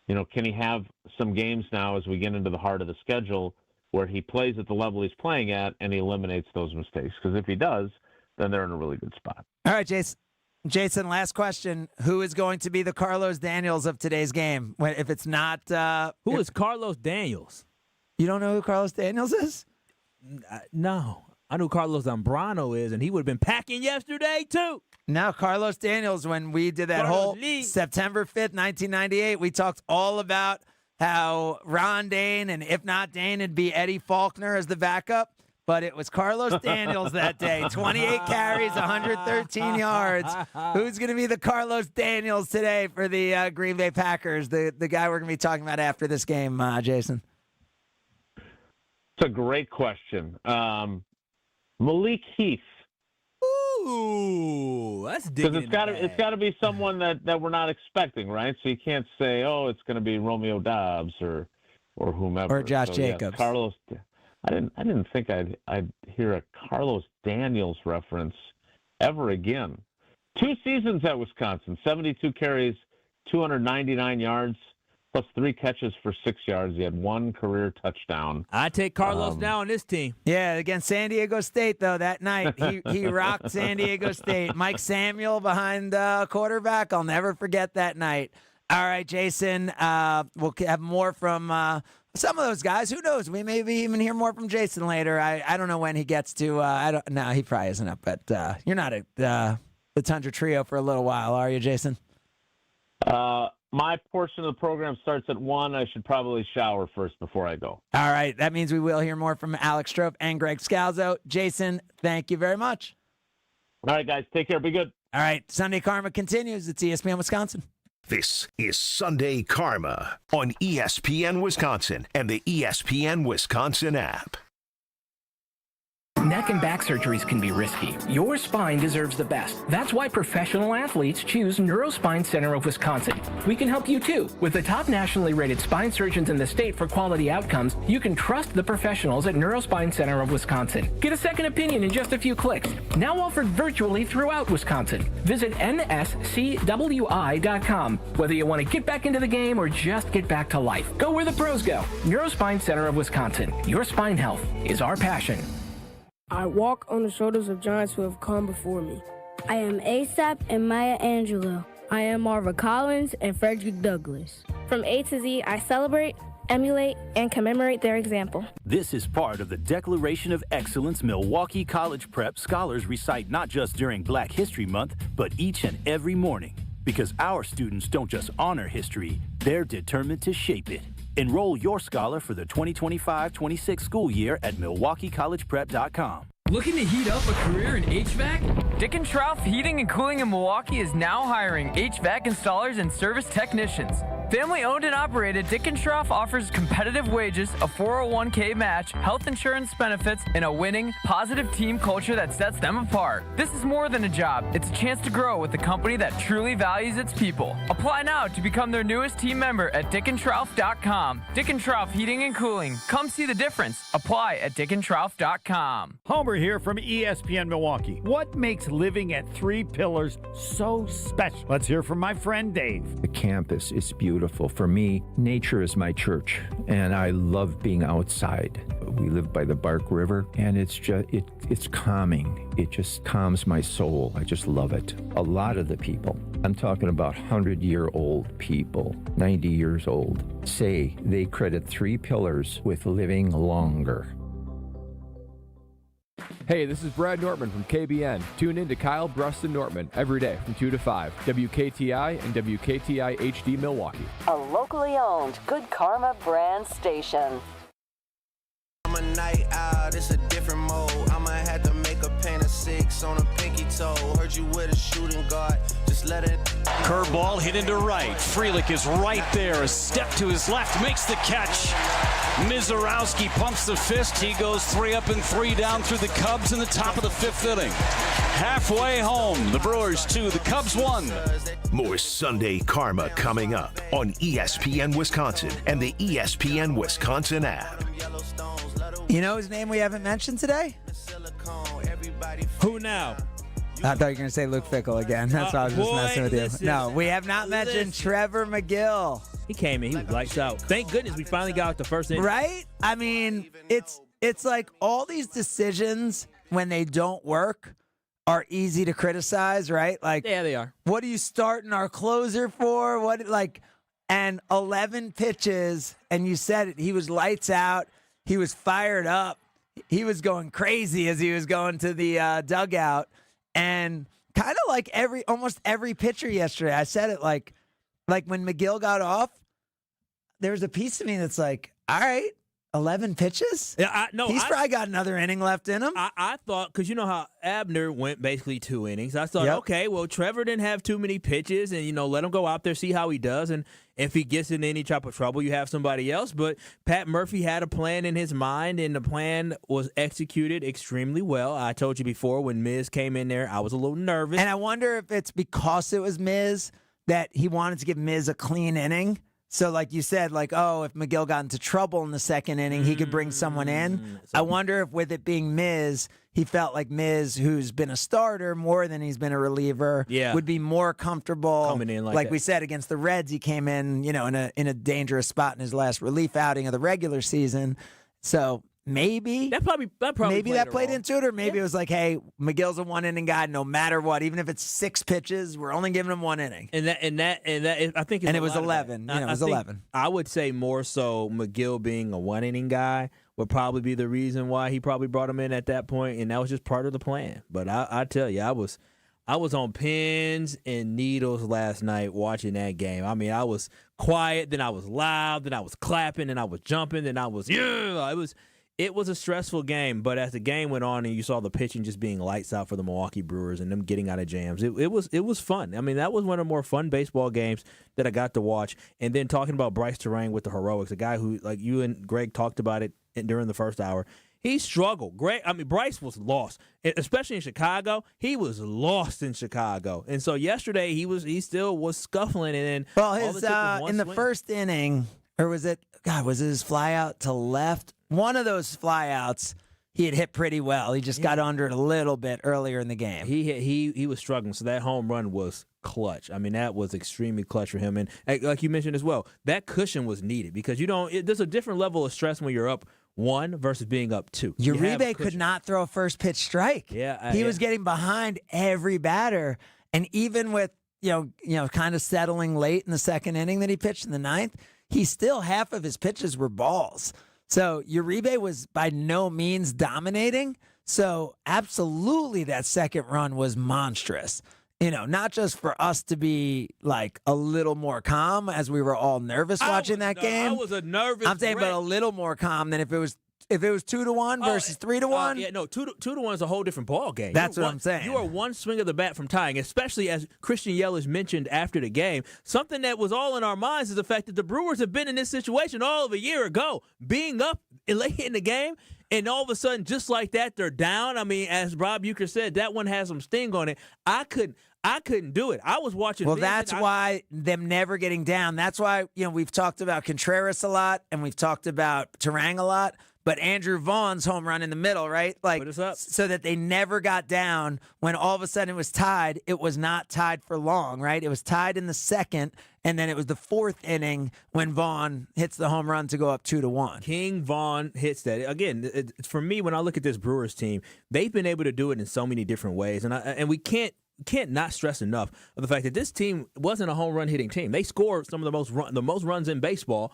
you know, can he have some games now as we get into the heart of the schedule where he plays at the level he's playing at and he eliminates those mistakes? Because if he does, then they're in a really good spot. All right, Jason, last question. Who is going to be the Carlos Daniels of today's game? If it's not... Who is Carlos Daniels? You don't know who Carlos Daniels is? No. I knew Carlos Zambrano is, and he would have been packing yesterday, too. No, Carlos Daniels, when we did that whole September 5th, 1998, we talked all about how Ron Dane, and if not Dane, it'd be Eddie Faulkner as the backup. But it was Carlos Daniels that day. 28 carries, 113 yards. Who's going to be the Carlos Daniels today for the Green Bay Packers, the guy we're going to be talking about after this game, Jason? It's a great question. Malik Heath. Ooh, that's Because digging. it's got to be someone that we're not expecting, right? So you can't say, oh, it's going to be Romeo Dobbs or whomever. Or Josh So, Jacobs. Yeah, Carlos. I didn't think I'd hear a Carlos Daniels reference ever again. 2 seasons at Wisconsin, 72 carries, 299 yards, plus 3 catches for 6 yards. He had 1 career touchdown. I take Carlos now on this team. Yeah, against San Diego State, though, that night. He rocked San Diego State. Mike Samuel behind quarterback. I'll never forget that night. All right, Jason, we'll have more from some of those guys. Who knows? We may even hear more from Jason later. I don't know when he gets to. No, he probably isn't up, but you're not at the Tundra Trio for a little while, are you, Jason? My portion of the program starts at 1. I should probably shower first before I go. All right. That means we will hear more from Alex Strofe and Greg Scalzo. Jason, thank you very much. All right, guys. Take care. Be good. All right. Sunday Karma continues. It's ESPN Wisconsin. This is Sunday Karma on ESPN Wisconsin and the ESPN Wisconsin app. Neck and back surgeries can be risky. Your spine deserves the best. That's why professional athletes choose Neurospine Center of Wisconsin. We can help you too. With the top nationally rated spine surgeons in the state for quality outcomes, you can trust the professionals at Neurospine Center of Wisconsin. Get a second opinion in just a few clicks. Now offered virtually throughout Wisconsin. Visit nscwi.com. Whether you want to get back into the game or just get back to life, go where the pros go. Neurospine Center of Wisconsin. Your spine health is our passion. I walk on the shoulders of giants who have come before me. I am ASAP and Maya Angelou. I am Marva Collins and Frederick Douglass. From A to Z, I celebrate, emulate, and commemorate their example. This is part of the Declaration of Excellence Milwaukee College Prep scholars recite not just during Black History Month, but each and every morning. Because our students don't just honor history, they're determined to shape it. Enroll your scholar for the 2025-26 school year at MilwaukeeCollegePrep.com. Looking to heat up a career in HVAC? Dick & Trough Heating and Cooling in Milwaukee is now hiring HVAC installers and service technicians. Family owned and operated, Dick & Trough offers competitive wages, a 401k match, health insurance benefits, and a winning, positive team culture that sets them apart. This is more than a job. It's a chance to grow with a company that truly values its people. Apply now to become their newest team member at dickandtrough.com. Dick & Trough Heating and Cooling. Come see the difference. Apply at dickandtrough.com. Homer here from ESPN Milwaukee. What makes living at Three Pillars so special? Let's hear from my friend Dave. The campus is beautiful. For me, nature is my church, and I love being outside. We live by the Bark River, and it's just it's calming. It just calms my soul. I just love it. A lot of the people, I'm talking about 100-year-old people, 90 years old, say they credit Three Pillars with living longer. Hey, this is Brad Nortman from KBN. Tune in to Kyle Bruston Nortman every day from 2 to 5, WKTI and WKTI HD Milwaukee. A locally owned Good Karma brand station. I'm a night out, it's a different mode. I'ma have to make a paint of 6 on a pinky toe. Heard you with a shooting guard, just let it. Curveball hit into right. Freelick is right there. A step to his left, makes the catch. Mizorowski pumps the fist. He goes 3 up and 3 down through the Cubs in the top of the 5th inning. Halfway home, the Brewers 2, the Cubs 1. More Sunday Karma coming up on ESPN Wisconsin and the ESPN Wisconsin app. You know whose name we haven't mentioned today? Who now? I thought you were going to say Luke Fickle again. That's why I was just messing with you. No, we have not mentioned Trevor McGill. He came in. He was lights out. Thank goodness we finally got out the first inning. Right? I mean, it's like all these decisions, when they don't work, are easy to criticize, right? Like, yeah, they are. What are you starting our closer for? And 11 pitches, and you said it. He was lights out. He was fired up. He was going crazy as he was going to the dugout. And kind of like almost every pitcher yesterday, I said it like when McGill got off, there was a piece of me that's like, all right, 11 pitches? Yeah, He's probably got another inning left in him. I thought, because you know how Abner went basically 2 innings. I thought, okay, well, Trevor didn't have too many pitches, and, let him go out there, see how he does. And if he gets in any type of trouble, you have somebody else. But Pat Murphy had a plan in his mind, and the plan was executed extremely well. I told you before, when Miz came in there, I was a little nervous. And I wonder if it's because it was Miz that he wanted to give Miz a clean inning. So, like you said, if McGill got into trouble in the second inning, he could bring someone in. I wonder if with it being Miz, he felt like Miz, who's been a starter more than he's been a reliever, would be more comfortable. Coming in like we said, against the Reds, he came in, in a dangerous spot in his last relief outing of the regular season. So maybe that probably played into it, or maybe it was like, hey, McGill's a 1 inning guy, no matter what, even if it's 6 pitches, we're only giving him 1 inning. And I think, and it was 11. It was 11. I would say more so McGill being a 1 inning guy would probably be the reason why he probably brought him in at that point, and that was just part of the plan. But I tell you, I was on pins and needles last night watching that game. I mean, I was quiet, then I was loud, then I was clapping, then I was jumping, then I was It was a stressful game, but as the game went on and you saw the pitching just being lights out for the Milwaukee Brewers and them getting out of jams, it was fun. I mean, that was one of the more fun baseball games that I got to watch. And then talking about Bryce Terang with the heroics, a guy who, like you and Greg talked about it during the first hour, he struggled. Bryce was lost, especially in Chicago. He was lost in Chicago, and so yesterday he still was scuffling. And then in the first inning, or was it his fly out to left? One of those flyouts he had hit pretty well. He just got under it a little bit earlier in the game. He was struggling, so that home run was clutch. I mean, that was extremely clutch for him. And like you mentioned as well, that cushion was needed because there's a different level of stress when you're up 1 versus being up 2. Uribe could not throw a first pitch strike. He was getting behind every batter, and even with kind of settling late in the second inning that he pitched in the 9th, he still half of his pitches were balls. So Uribe was by no means dominating. So absolutely that second run was monstrous. Not just for us to be like a little more calm as we were all nervous watching that game. I was a nervous. I'm saying, but a little more calm than if it was 2-1 versus 3-1. 2-1 is a whole different ball game. That's what I'm saying. You are one swing of the bat from tying, especially as Christian Yelich mentioned after the game. Something that was all in our minds is the fact that the Brewers have been in this situation all of a year ago, being up late in the game, and all of a sudden, just like that, they're down. I mean, as Rob Euchre said, that one has some sting on it. I couldn't do it. I was watching. Well, that's why them never getting down. That's why we've talked about Contreras a lot, and we've talked about Terang a lot. But Andrew Vaughn's home run in the middle, right? Like, so that they never got down when all of a sudden it was tied. It was not tied for long, right? It was tied in the second, and then it was the 4th inning when Vaughn hits the home run to go up 2-1. King Vaughn hits that. Again, for me, when I look at this Brewers team, they've been able to do it in so many different ways. And we can't not stress enough of the fact that this team wasn't a home run hitting team. They scored some of the most runs in baseball,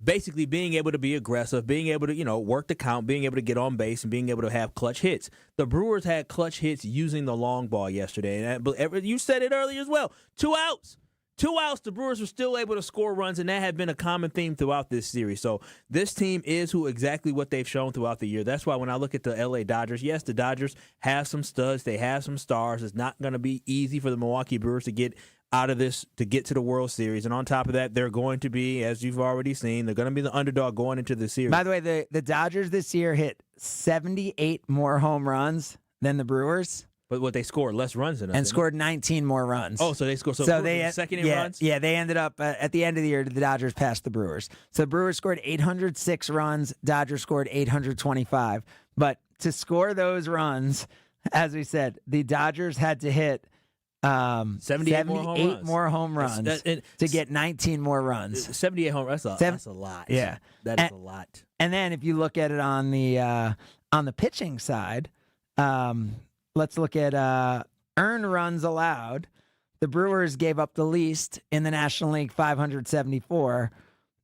basically being able to be aggressive, being able to, work the count, being able to get on base, and being able to have clutch hits. The Brewers had clutch hits using the long ball yesterday. And you said it earlier as well. 2 outs. 2 outs, the Brewers were still able to score runs, and that had been a common theme throughout this series. So this team is exactly what they've shown throughout the year. That's why when I look at the L.A. Dodgers, yes, the Dodgers have some studs. They have some stars. It's not going to be easy for the Milwaukee Brewers to get out of this to get to the World Series. And on top of that, they're going to be, as you've already seen, they're going to be the underdog going into the series. By the way, the Dodgers this year hit 78 more home runs than the Brewers. But what they scored less runs than us. And scored 19 more runs. Oh, so they scored so they second in runs? Yeah, they ended up at the end of the year, the Dodgers passed the Brewers. So the Brewers scored 806 runs, Dodgers scored 825. But to score those runs, as we said, the Dodgers had to hit 78 more home runs to get 19 more runs. 78 home runs, that's a lot. Yeah. That is a lot. And then if you look at it on the pitching side, let's look at earned runs allowed. The Brewers gave up the least in the National League, 574.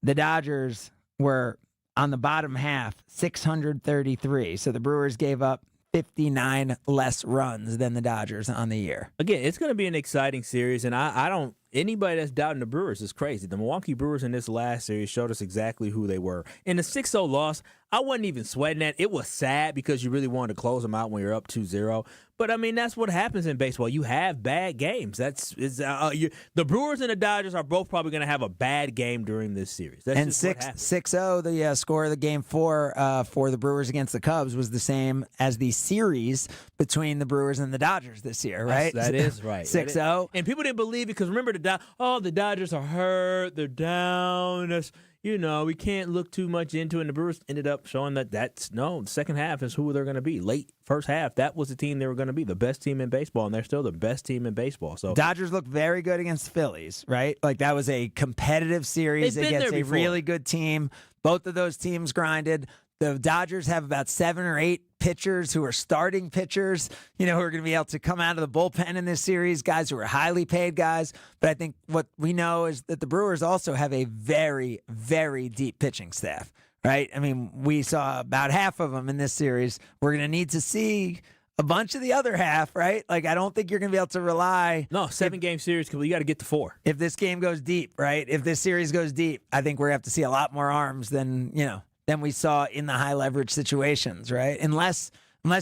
The Dodgers were on the bottom half, 633. So the Brewers gave up 59 less runs than the Dodgers on the year. Again, it's going to be an exciting series, and I don't anybody that's doubting the Brewers is crazy. The Milwaukee Brewers in this last series showed us exactly who they were. In the 6-0 loss, I wasn't even sweating that. It was sad because you really wanted to close them out when you're up 2-0. But, I mean, that's what happens in baseball. You have bad games. The Brewers and the Dodgers are both probably going to have a bad game during this series. That's and just what happens. 6-0, the score of the game 4 for the Brewers against the Cubs was the same as the series between the Brewers and the Dodgers this year, right? That is right. 6-0. And people didn't believe it because remember, the Dodgers are hurt. They're down. We can't look too much into it. And the Brewers ended up showing the second half is who they're going to be. Late first half, that was the team they were going to be, the best team in baseball, and they're still the best team in baseball. So Dodgers looked very good against the Phillies, right? Like that was a competitive series against a really good team. Both of those teams grinded. The Dodgers have about 7 or 8 pitchers who are starting pitchers, who are going to be able to come out of the bullpen in this series, guys who are highly paid guys. But I think what we know is that the Brewers also have a very, very deep pitching staff, right? I mean, we saw about half of them in this series. We're going to need to see a bunch of the other half, right? Like, I don't think you're going to be able to rely. No, 7-game series, you got to get to 4. If this game goes deep, right? If this series goes deep, I think we're going to have to see a lot more arms than we saw in the high leverage situations, right? Unless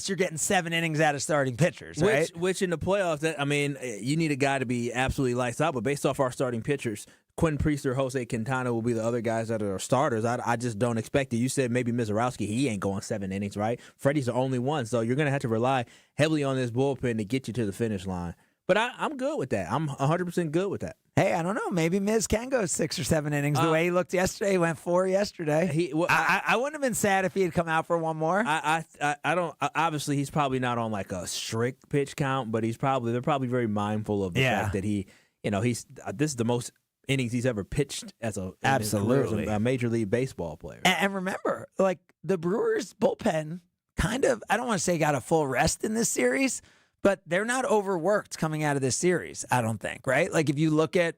you're getting 7 innings out of starting pitchers, right? Which in the playoffs, you need a guy to be absolutely lights out. But based off our starting pitchers, Quinn Priester, Jose Quintana will be the other guys that are starters. I just don't expect it. You said maybe Mizorowski, he ain't going 7 innings, right? Freddie's the only one, so you're going to have to rely heavily on this bullpen to get you to the finish line. But I'm good with that. I'm 100% good with that. Hey, I don't know. Maybe Miz can go 6 or 7 innings. The way he looked yesterday, he went 4 yesterday. I wouldn't have been sad if he had come out for one more. I don't. Obviously, he's probably not on like a strict pitch count, but they're probably very mindful of the fact that this is the most innings he's ever pitched as a Major League Baseball player. And remember, like the Brewers bullpen, kind of. I don't want to say got a full rest in this series. But they're not overworked coming out of this series, I don't think, right? Like if you look at,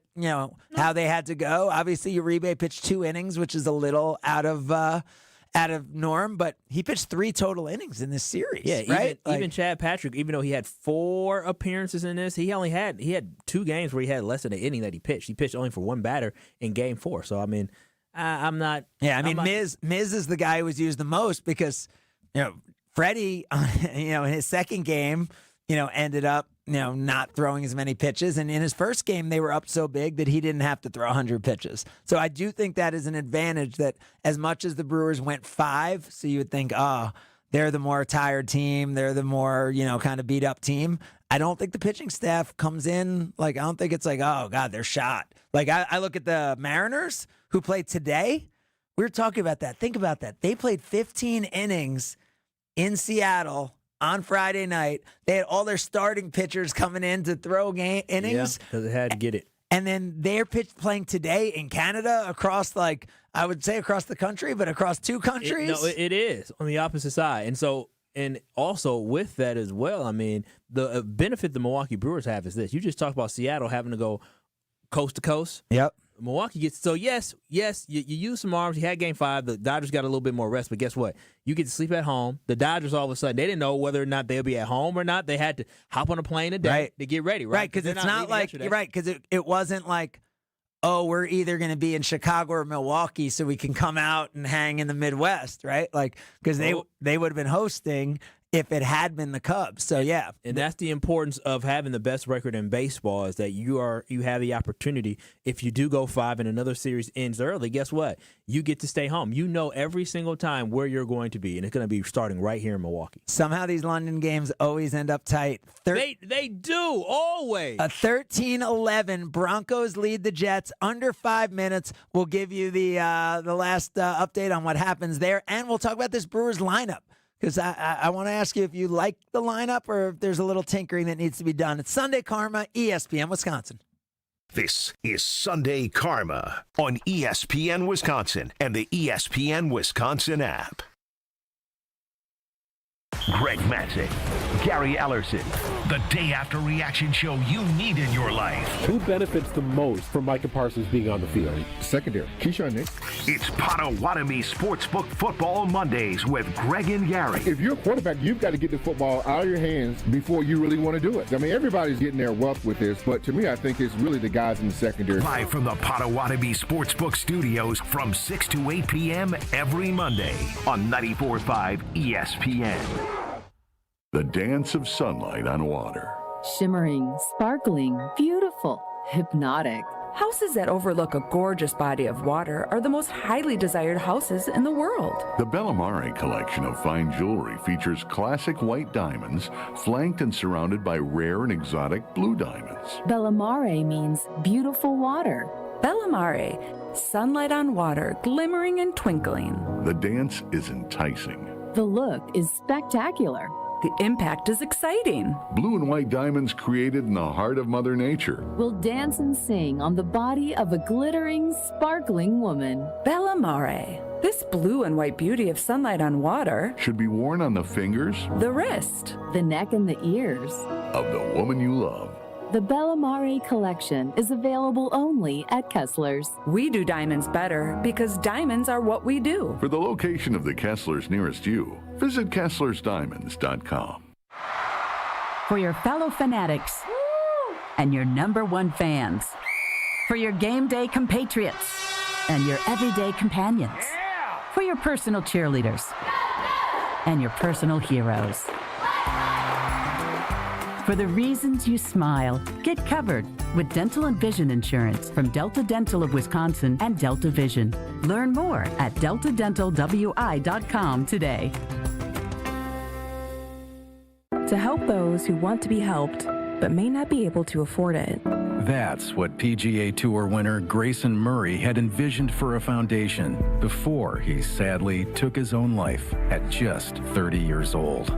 how they had to go, obviously Uribe pitched 2 innings, which is a little out of norm, but he pitched 3 total innings in this series. Yeah, right? Even Chad Patrick, even though he had 4 appearances in this, he had 2 games where he had less than an inning that he pitched. He pitched only for 1 batter in game 4. So I mean, I'm not. Yeah, Miz is the guy who was used the most because Freddie, in his second game, ended up, not throwing as many pitches. And in his first game, they were up so big that he didn't have to throw 100 pitches. So I do think that is an advantage that as much as the Brewers went 5, so you would think, they're the more tired team. They're the more, kind of beat up team. I don't think the pitching staff comes in. Like, I don't think it's like, oh, God, they're shot. Like, I look at the Mariners who played today. We were talking about that. Think about that. They played 15 innings in Seattle on Friday night. They had all their starting pitchers coming in to throw innings. Yeah, because they had to get it. And then they're playing today in Canada across, I would say across the country, but across 2 countries. It is on the opposite side. And so, and also with that as well, I mean, the benefit the Milwaukee Brewers have is this. You just talked about Seattle having to go coast to coast. Yep. Milwaukee gets yes, you use some arms. You had game 5. The Dodgers got a little bit more rest, but guess what? You get to sleep at home. The Dodgers all of a sudden they didn't know whether or not they'll be at home or not. They had to hop on a plane today to get ready, right? Right, because it's not like because it wasn't like, oh, we're either going to be in Chicago or Milwaukee, so we can come out and hang in the Midwest, right? Like because they would have been hosting if it had been the Cubs. So yeah, and that's the importance of having the best record in baseball is that you have the opportunity. If you do go 5 and another series ends early, guess what? You get to stay home. You know every single time where you're going to be, and it's going to be starting right here in Milwaukee. Somehow these London games always end up tight. They do always. A 13-11 Broncos lead the Jets under 5 minutes. We'll give you the last update on what happens there, and we'll talk about this Brewers lineup. Because I want to ask you if you like the lineup or if there's a little tinkering that needs to be done. It's Sunday Karma, ESPN Wisconsin. This is Sunday Karma on ESPN Wisconsin and the ESPN Wisconsin app. Greg Matzek, Gary Ellerson. The day after reaction show you need in your life. Who benefits the most from Micah Parsons being on the field? Secondary. Keyshawn Nick. It's Potawatomi Sportsbook Football Mondays with Greg and Gary. If you're a quarterback, you've got to get the football out of your hands before you really want to do it. I mean, everybody's getting their wealth with this, but to me, I think it's really the guys in the secondary. Live from the Potawatomi Sportsbook Studios from 6 to 8 p.m. every Monday on 94.5 ESPN. The dance of sunlight on water. Shimmering, sparkling, beautiful, hypnotic. Houses that overlook a gorgeous body of water are the most highly desired houses in the world. The Bellamare collection of fine jewelry features classic white diamonds flanked and surrounded by rare and exotic blue diamonds. Bellamare means beautiful water. Bellamare, sunlight on water, glimmering and twinkling. The dance is enticing. The look is spectacular. The impact is exciting. Blue and white diamonds created in the heart of Mother Nature will dance and sing on the body of a glittering, sparkling woman. Bellamare. This blue and white beauty of sunlight on water should be worn on the fingers, the wrist, the neck, and the ears of the woman you love. The Bellamare collection is available only at Kessler's. We do diamonds better because diamonds are what we do. For the location of the Kessler's nearest you, visit KesslersDiamonds.com. For your fellow fanatics and your #1 fans. For your game day compatriots and your everyday companions. For your personal cheerleaders and your personal heroes. For the reasons you smile, get covered with dental and vision insurance from Delta Dental of Wisconsin and Delta Vision. Learn more at deltadentalwi.com today. To help those who want to be helped but may not be able to afford it. That's what PGA Tour winner Grayson Murray had envisioned for a foundation before he sadly took his own life at just 30 years old.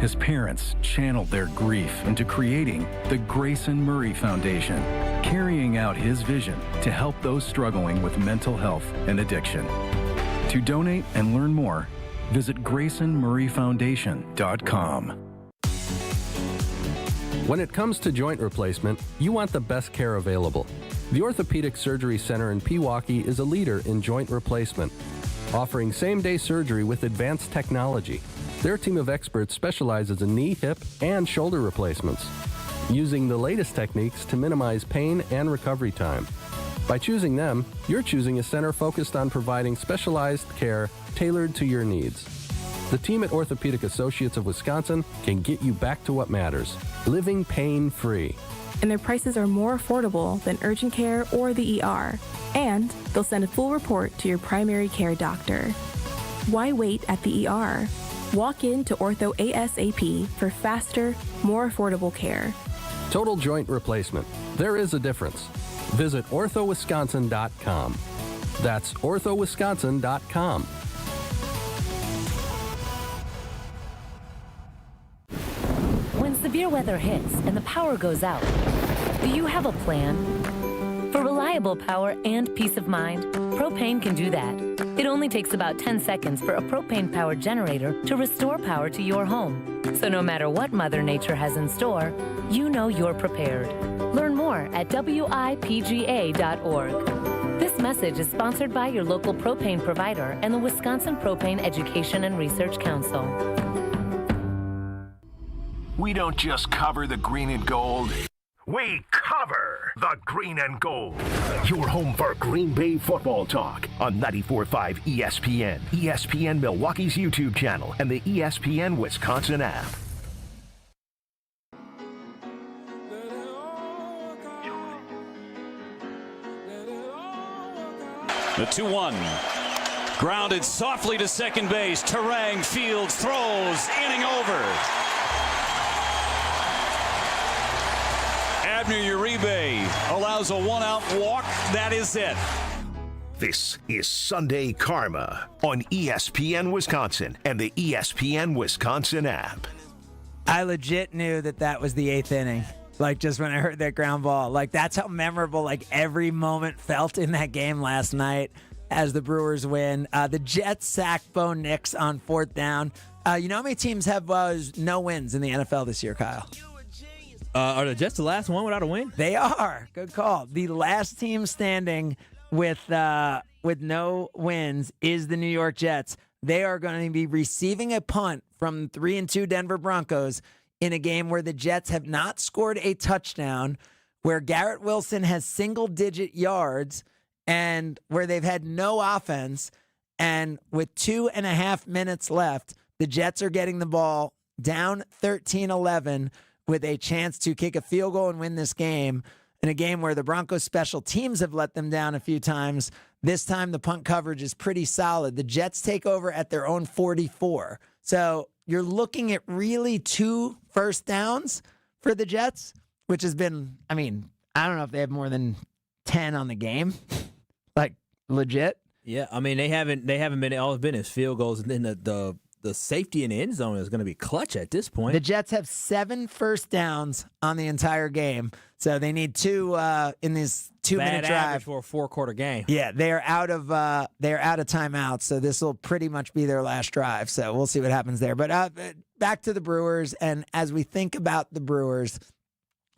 His parents channeled their grief into creating the Grayson Murray Foundation, carrying out his vision to help those struggling with mental health and addiction. To donate and learn more, visit GraysonMurrayFoundation.com. When it comes to joint replacement, you want the best care available. The Orthopedic Surgery Center in Pewaukee is a leader in joint replacement, offering same-day surgery with advanced technology. Their team of experts specializes in knee, hip, and shoulder replacements, using the latest techniques to minimize pain and recovery time. By choosing them, you're choosing a center focused on providing specialized care tailored to your needs. The team at Orthopedic Associates of Wisconsin can get you back to what matters, living pain-free. And their prices are more affordable than urgent care or the ER. And they'll send a full report to your primary care doctor. Why wait at the ER? Walk in to Ortho ASAP for faster, more affordable care. Total joint replacement. There is a difference. Visit orthowisconsin.com. That's orthowisconsin.com. When severe weather hits and the power goes out, do you have a plan? For reliable power and peace of mind, propane can do that. It only takes about 10 seconds for a propane-powered generator to restore power to your home. So no matter what Mother Nature has in store, you know you're prepared. Learn more at WIPGA.org. This message is sponsored by your local propane provider and the Wisconsin Propane Education and Research Council. We don't just cover the green and gold. We cover the green and gold. Your home for Green Bay football talk on 94.5 ESPN, ESPN Milwaukee's YouTube channel, and the ESPN Wisconsin app. The 2-1. Grounded softly to second base. Terang fields, throws, inning over. Abner Uribe allows a one-out walk. That is it. This is Sunday Karma on ESPN Wisconsin and the ESPN Wisconsin app. I legit knew that was the 8th inning. Like, just when I heard that ground ball. Like, that's how memorable, like, every moment felt in that game last night as the Brewers win. The Jets sack Bo Nix on 4th down. You know how many teams have no wins in the NFL this year, Kyle? Are the Jets the last one without a win? They are. Good call. The last team standing with no wins is the New York Jets. They are going to be receiving a punt from 3-2 Denver Broncos in a game where the Jets have not scored a touchdown, where Garrett Wilson has single-digit yards, and where they've had no offense. And with 2.5 minutes left, the Jets are getting the ball down 13-11 with a chance to kick a field goal and win this game, in a game where the Broncos special teams have let them down a few times. This time the punt coverage is pretty solid. The Jets take over at their own 44. So you're looking at really 2 first downs for the Jets, which has been, I don't know if they have more than 10 on the game. Like, legit. Yeah, they haven't been, all it's been is field goals, and then the safety in the end zone is going to be clutch at this point. The Jets have 7 first downs on the entire game, so they need 2 in this 2-minute drive average for a 4-quarter game. Yeah, they are out of timeouts, so this will pretty much be their last drive. So we'll see what happens there. But back to the Brewers, and as we think about the Brewers,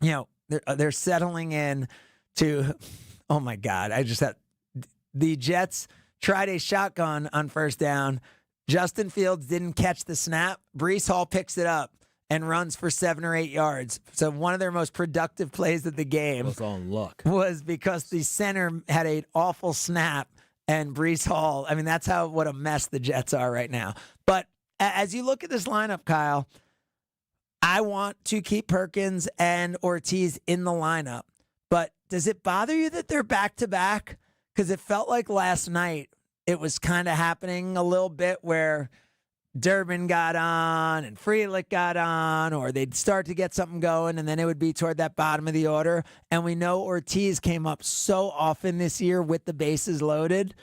they're settling in to. Oh my God! The Jets tried a shotgun on first down. Justin Fields didn't catch the snap. Breece Hall picks it up and runs for 7 or 8 yards. So one of their most productive plays of the game was on luck. Was because the center had an awful snap, and Breece Hall. That's what a mess the Jets are right now. But as you look at this lineup, Kyle, I want to keep Perkins and Ortiz in the lineup. But does it bother you that they're back-to-back? Because it felt like last night it was kind of happening a little bit where Durbin got on and Frelick got on, or they'd start to get something going, and then it would be toward that bottom of the order. And we know Ortiz came up so often this year with the bases loaded.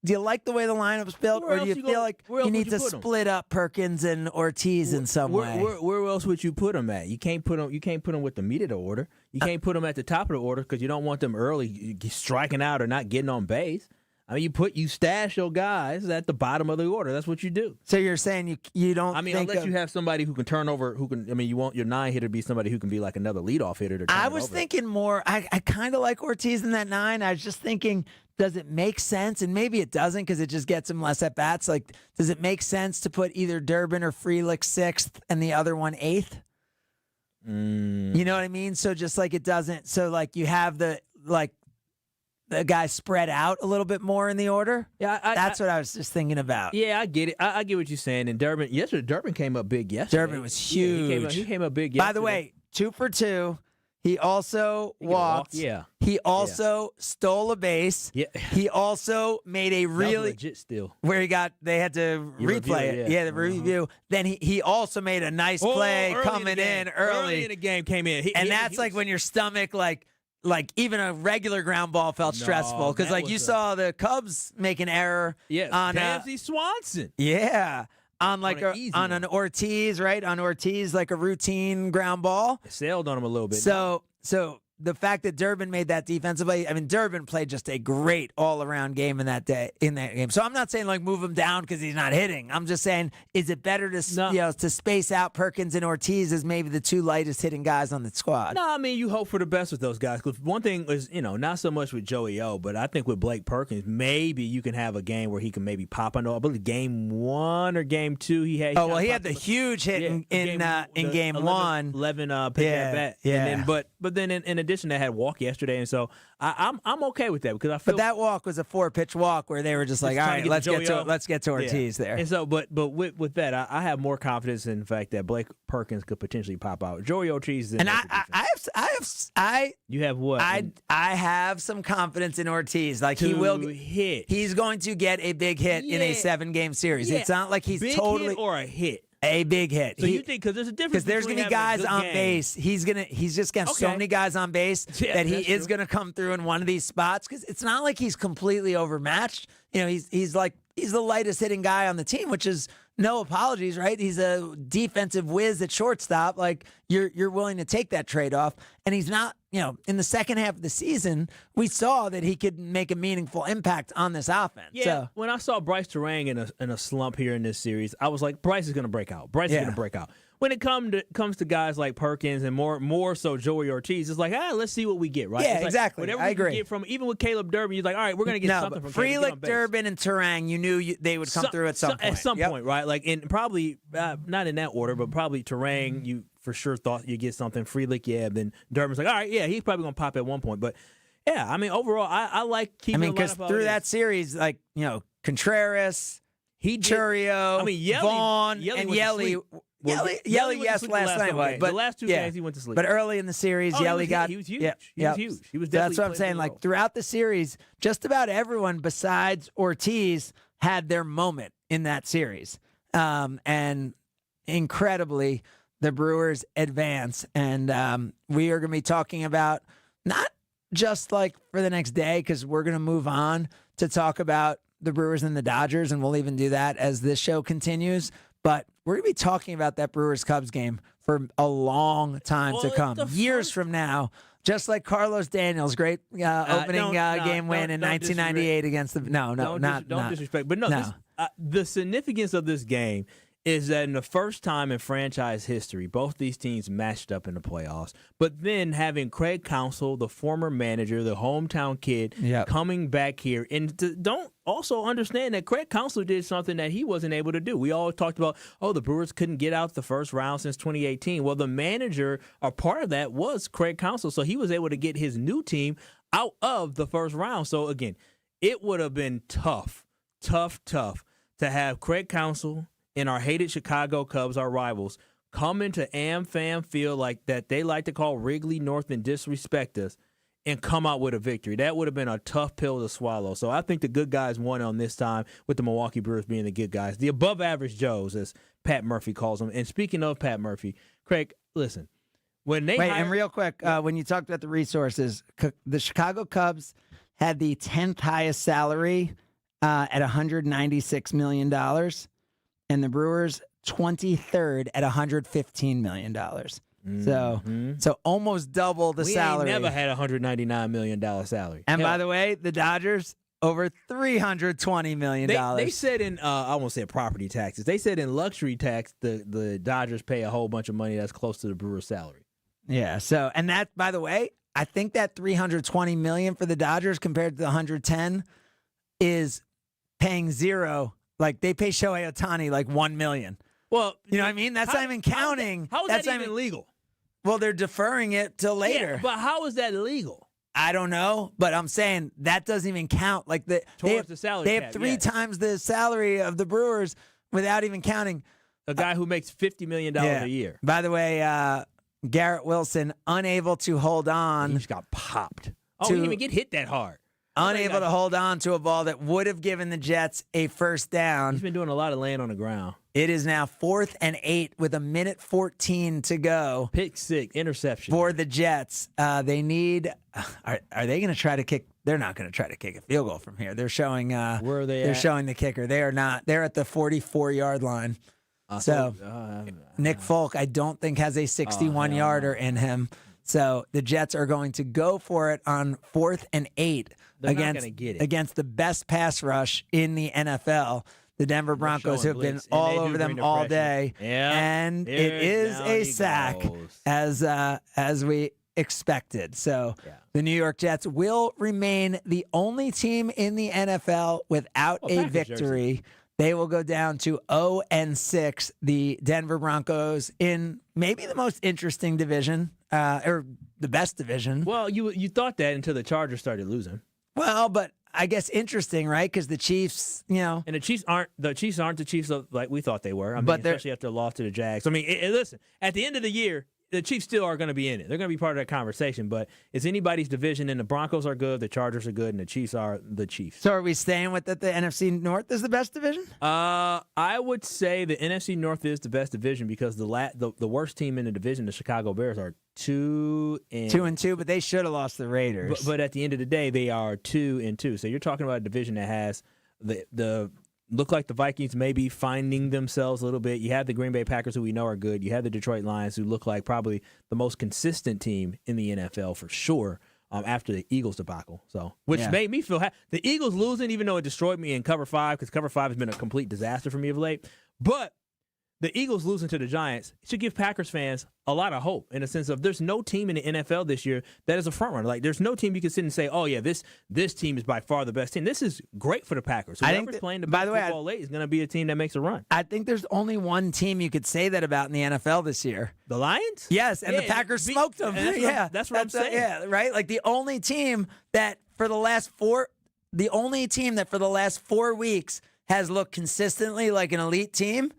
Do you like the way the lineup's built, or do you feel like you need to split up Perkins and Ortiz in some way? Where else would you put them at? You can't put them with the meat of the order. You can't put them at the top of the order because you don't want them early striking out or not getting on base. You stash your guys at the bottom of the order. That's what you do. So you're saying you don't. Unless you have somebody who can turn over, you want your 9 hitter to be somebody who can be like another leadoff hitter. I was thinking more. I kind of like Ortiz in that 9. I was just thinking, does it make sense? And maybe it doesn't because it just gets him less at bats. Like, does it make sense to put either Durbin or Frelick 6th and the other one 8th? You know what I mean? So just like it doesn't. So like you have the guys spread out a little bit more in the order. Yeah, that's what I was just thinking about. Yeah, I get it. I get what you're saying. And Durbin came up big yesterday. Durbin was huge. Yeah, he came up big yesterday. By the way, 2 for 2. He also walked. Yeah. He also stole a base. Yeah. He also made a really legit steal where they had to replay it. Yeah, the review. Then he also made a nice play coming in early. Early in the game came in. That's when your stomach like even a regular ground ball felt stressful because you saw the Cubs make an error. Yeah, on Dansby Swanson. Yeah. On an Ortiz, right? On Ortiz, like a routine ground ball. It sailed on him a little bit. So the fact that Durbin made that defensively, Durbin played just a great all-around game in that game. So I'm not saying move him down because he's not hitting. I'm just saying, is it better to space out Perkins and Ortiz as maybe the 2 lightest hitting guys on the squad? No, you hope for the best with those guys. Because one thing is, not so much with Joey O, but I think with Blake Perkins, maybe you can have a game where he can maybe pop on. I believe game 1 or game 2 he had. He had the huge hit in game 1. 11 pick at bat. Yeah. And then in addition, they had walk yesterday, and so I'm okay with that because I feel. But that walk was a 4-pitch walk where they were just like, all right, let's get to Ortiz there. And so, but with that, I have more confidence in the fact that Blake Perkins could potentially pop out. Joey Ortiz, and you have what? I have some confidence in Ortiz. He will hit. He's going to get a big hit in a 7-game series. It's not like he's big totally hit or a hit. A big hit. So you think because there's a difference because there's gonna be guys on base. He's just gonna have so many guys on base that he is gonna come through in one of these spots because it's not like he's completely overmatched. He's the lightest hitting guy on the team, which is no apologies, right? He's a defensive whiz at shortstop. Like, you're willing to take that trade-off. And he's not, in the second half of the season, we saw that he could make a meaningful impact on this offense. Yeah, So, when I saw Bryce Terang in a slump here in this series, I was like, Bryce is going to break out. Bryce is going to break out. When it comes to guys like Perkins and more so Joey Ortiz, it's like, let's see what we get, right? Yeah, it's like, exactly. Whatever I we agree. can get from, even with Caleb Durbin, you're like, all right, we're going to get something from Caleb. Frelick, Durbin, and Terang, you knew they would come through at some point. At some point, right? Like, and probably not in that order, but probably Terang, you for sure thought you'd get something. Frelick, then Durbin's like, all right, he's probably going to pop at one point. But, yeah, I mean, overall, I like keeping the lineup. Because through that series, like, Contreras, Churio, Vaughn, and Yelly. Yelly, yes, last night. But the last two games he went to sleep. But early in the series, Yelly got. He was huge. Yeah, He was huge. He was That's what I'm saying. Like, throughout the series, just about everyone besides Ortiz had their moment in that series. And incredibly, the Brewers advance. And we are going to be talking about not just like for the next day, because we're going to move on to talk about the Brewers and the Dodgers, and we'll even do that as this show continues. But we're going to be talking about that Brewers-Cubs game for a long time to come. Years from now, just like Carlos Daniels' great opening game win in 1998 against the... Don't disrespect. But the significance of this game is that in the first time in franchise history, both these teams matched up in the playoffs. But then having Craig Counsell, the former manager, the hometown kid, coming back here. And don't also understand that Craig Counsell did something that he wasn't able to do. We all talked about, the Brewers couldn't get out the first round since 2018. Well, the manager, or part of that, was Craig Counsell. So he was able to get his new team out of the first round. So, again, it would have been tough to have Craig Counsell and our hated Chicago Cubs, our rivals, come into AmFam Field like that they like to call Wrigley North and disrespect us and come out with a victory. That would have been a tough pill to swallow. So I think the good guys won on this time, with the Milwaukee Brewers being the good guys. The above-average Joes, as Pat Murphy calls them. And speaking of Pat Murphy, Craig, listen. And real quick, when you talked about the resources, the Chicago Cubs had the 10th highest salary at $196 million. And the Brewers 23rd at $115 million. So almost double the salary. We never had a $199 million salary. And by the way, the Dodgers over $320 million. They said in I won't say property taxes. They said in luxury tax the Dodgers pay a whole bunch of money that's close to the Brewers' salary. Yeah. So, and that, by the way, I think that $320 million for the Dodgers compared to the $110 is paying zero. Like, they pay Shohei Ohtani like $1 million. Well, you know what I mean? That's not even counting. How is that even legal? Well, they're deferring it till later. Yeah, but how is that legal? I don't know, but I'm saying that doesn't even count. Like the salary they have cap, three times the salary of the Brewers without even counting a guy who makes $50 million a year. By the way, Garrett Wilson unable to hold on. He just got popped. He didn't even get hit that hard. Unable to hold on to a ball that would have given the Jets a first down. He's been doing a lot of laying on the ground. It is now 4th and 8 with 1:14 to go. Pick six, interception. For the Jets. They need are they going to try to kick? They're not going to try to kick a field goal from here. They're showing where are they they're at? showing the kicker. They are not. They're at the 44-yard line. Nick Folk, I don't think, has a 61-yarder in him. So the Jets are going to go for it on 4th and 8 against the best pass rush in the NFL. The Denver Broncos have been all over them all day. And it is a sack as we expected. So the New York Jets will remain the only team in the NFL without a victory. They will go down to 0-6, the Denver Broncos, in maybe the most interesting division, or the best division. Well, you thought that until the Chargers started losing. Well, but I guess interesting, right? Because the Chiefs, And the Chiefs aren't the Chiefs like we thought they were. I mean, especially after the loss to the Jags. I mean, listen, at the end of the year, the Chiefs still are going to be in it. They're going to be part of that conversation, but it's anybody's division, and the Broncos are good, the Chargers are good, and the Chiefs are the Chiefs. So are we staying with that the NFC North is the best division? I would say the NFC North is the best division because the worst team in the division, the Chicago Bears, are 2-2, but they should have lost the Raiders. But at the end of the day, they are 2-2. So you're talking about a division that has the look like the Vikings may be finding themselves a little bit. You have the Green Bay Packers, who we know are good. You have the Detroit Lions, who look like probably the most consistent team in the NFL for sure after the Eagles debacle. Which made me feel happy. The Eagles losing, even though it destroyed me in Cover 5, because Cover 5 has been a complete disaster for me of late. But the Eagles losing to the Giants should give Packers fans a lot of hope in the sense of there's no team in the NFL this year that is a front runner. Like, there's no team you can sit and say, oh, yeah, this team is by far the best team. This is great for the Packers. Whoever's playing the best football late is going to be a team that makes a run. I think there's only one team you could say that about in the NFL this year. The Lions? Yes, and the Packers smoked them. That's what I'm saying. Yeah, right? Like the only team that for the last 4 weeks has looked consistently like an elite team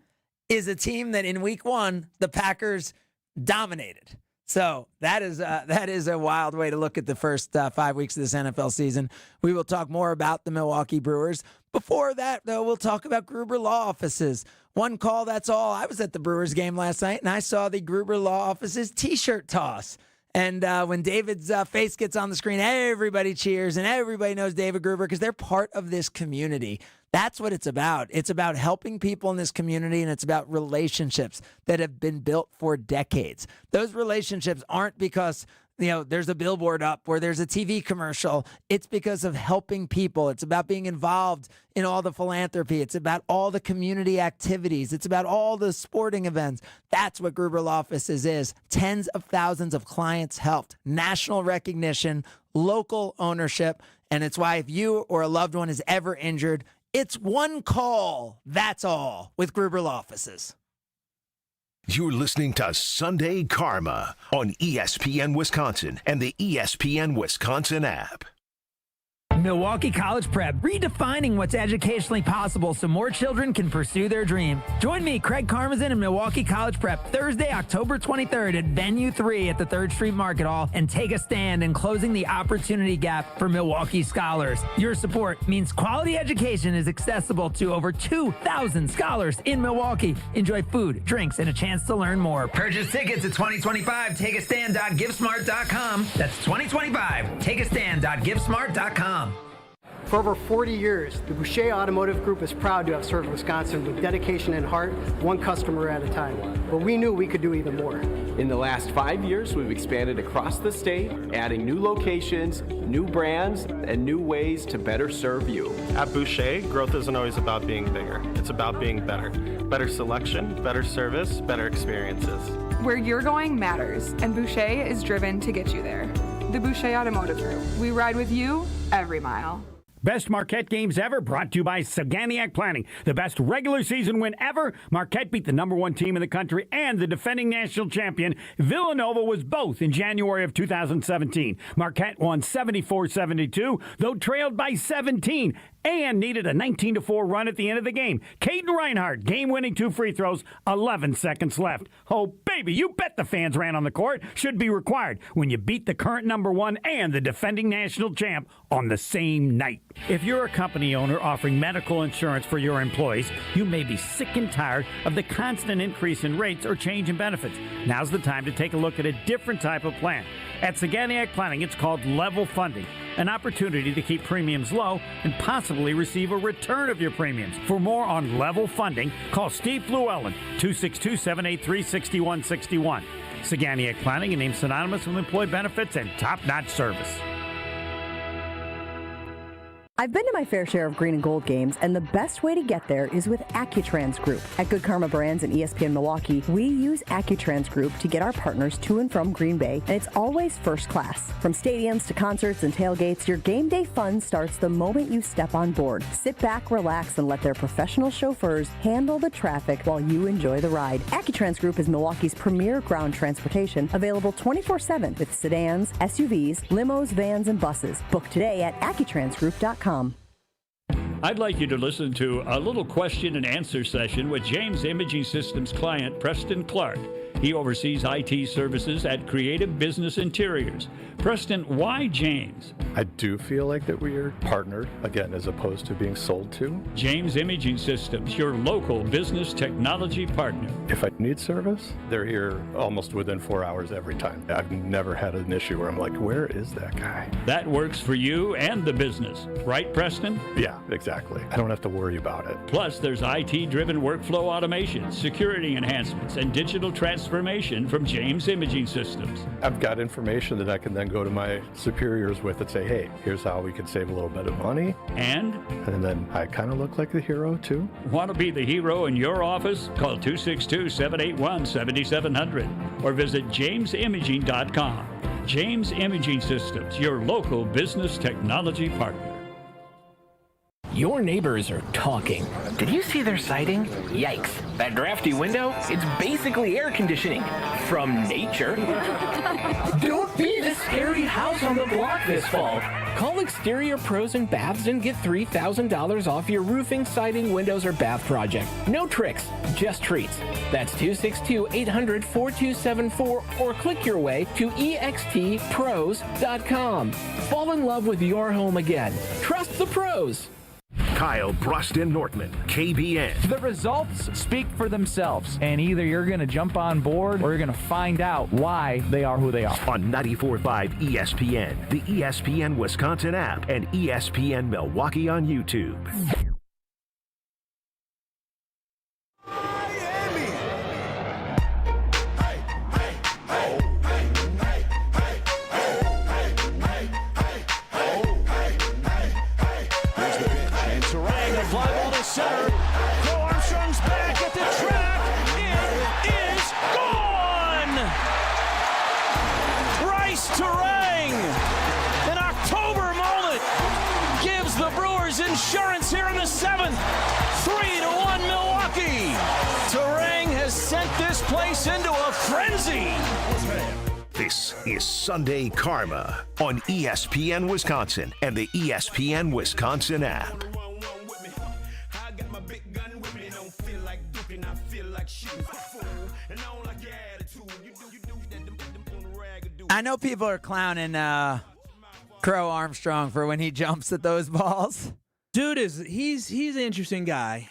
is a team that in week 1 the Packers dominated. So that is a wild way to look at the first 5 weeks of this NFL season. We will talk more about the Milwaukee Brewers. Before that, though, we'll talk about Gruber Law Offices. One call, that's all. I was at the Brewers game last night, and I saw the Gruber Law Offices T-shirt toss. And when David's face gets on the screen, everybody cheers, and everybody knows David Gruber because they're part of this community. That's what it's about. It's about helping people in this community, and it's about relationships that have been built for decades. Those relationships aren't because there's a billboard up or there's a TV commercial. It's because of helping people. It's about being involved in all the philanthropy. It's about all the community activities. It's about all the sporting events. That's what Gruber Law Offices is. Tens of thousands of clients helped. National recognition, local ownership, and it's why if you or a loved one is ever injured, it's one call. That's all with Gruber Law Offices. You're listening to Sunday Karma on ESPN Wisconsin and the ESPN Wisconsin app. Milwaukee College Prep, redefining what's educationally possible so more children can pursue their dream. Join me, Craig Karmazin, and Milwaukee College Prep Thursday, October 23rd at Venue 3 at the 3rd Street Market Hall, and take a stand in closing the opportunity gap for Milwaukee scholars. Your support means quality education is accessible to over 2,000 scholars in Milwaukee. Enjoy food, drinks, and a chance to learn more. Purchase tickets at 2025 takeastand.givesmart.com. That's 2025 takeastand.givesmart.com. For over 40 years, the Boucher Automotive Group is proud to have served Wisconsin with dedication and heart, one customer at a time. But we knew we could do even more. In the last 5 years, we've expanded across the state, adding new locations, new brands, and new ways to better serve you. At Boucher, growth isn't always about being bigger. It's about being better. Better selection, better service, better experiences. Where you're going matters, and Boucher is driven to get you there. The Boucher Automotive Group. We ride with you every mile. Best Marquette games ever, brought to you by Saganiac Planning. The best regular season win ever. Marquette beat the #1 team in the country and the defending national champion. Villanova was both in January of 2017. Marquette won 74-72, though trailed by 17 and needed a 19-4 run at the end of the game. Caden Reinhardt, game-winning 2 free throws, 11 seconds left. Oh, baby, you bet the fans ran on the court. Should be required when you beat the current #1 and the defending national champ on the same night. If you're a company owner offering medical insurance for your employees, you may be sick and tired of the constant increase in rates or change in benefits. Now's the time to take a look at a different type of plan. At Saganiac Planning, it's called level funding, an opportunity to keep premiums low and possibly receive a return of your premiums. For more on level funding, call Steve Llewellyn, 262-783-6161. Saganiac Planning, a name synonymous with employee benefits and top-notch service. I've been to my fair share of green and gold games, and the best way to get there is with AccuTrans Group. At Good Karma Brands and ESPN Milwaukee, we use AccuTrans Group to get our partners to and from Green Bay, and it's always first class. From stadiums to concerts and tailgates, your game day fun starts the moment you step on board. Sit back, relax, and let their professional chauffeurs handle the traffic while you enjoy the ride. AccuTrans Group is Milwaukee's premier ground transportation, available 24/7 with sedans, SUVs, limos, vans, and buses. Book today at AccuTransGroup.com. I'd like you to listen to a little question and answer session with James Imaging Systems client Preston Clark. He oversees IT services at Creative Business Interiors. Preston, why James? I do feel like that we are partnered, again, as opposed to being sold to. James Imaging Systems, your local business technology partner. If I need service, they're here almost within 4 hours every time. I've never had an issue where I'm like, where is that guy? That works for you and the business, right, Preston? Yeah, exactly. I don't have to worry about it. Plus, there's IT-driven workflow automation, security enhancements, and digital transformation from James Imaging Systems. I've got information that I can then go to my superiors with and say, hey, here's how we can save a little bit of money. And then I kind of look like the hero, too. Want to be the hero in your office? Call 262-781-7700 or visit jamesimaging.com. James Imaging Systems, your local business technology partner. Your neighbors are talking. Did you see their siding? Yikes. That drafty window? It's basically air conditioning. From nature. Don't be the scary house on the block this fall. Call Exterior Pros and Baths and get $3,000 off your roofing, siding, windows, or bath project. No tricks, just treats. That's 262-800-4274 or click your way to extpros.com. Fall in love with your home again. Trust the pros. Kyle Broston Nortman, KBN. The results speak for themselves, and either you're going to jump on board or you're going to find out why they are who they are. On 94.5 ESPN, the ESPN Wisconsin app, and ESPN Milwaukee on YouTube. Center. Crow Armstrong's back at the track. It is gone. Bryce Terang, an October moment, gives the Brewers insurance here in the seventh. 3-1 Milwaukee. Terang has sent this place into a frenzy. This is Sunday Karma on ESPN Wisconsin and the ESPN Wisconsin app. I know people are clowning Crow Armstrong for when he jumps at those balls. Dude he's an interesting guy.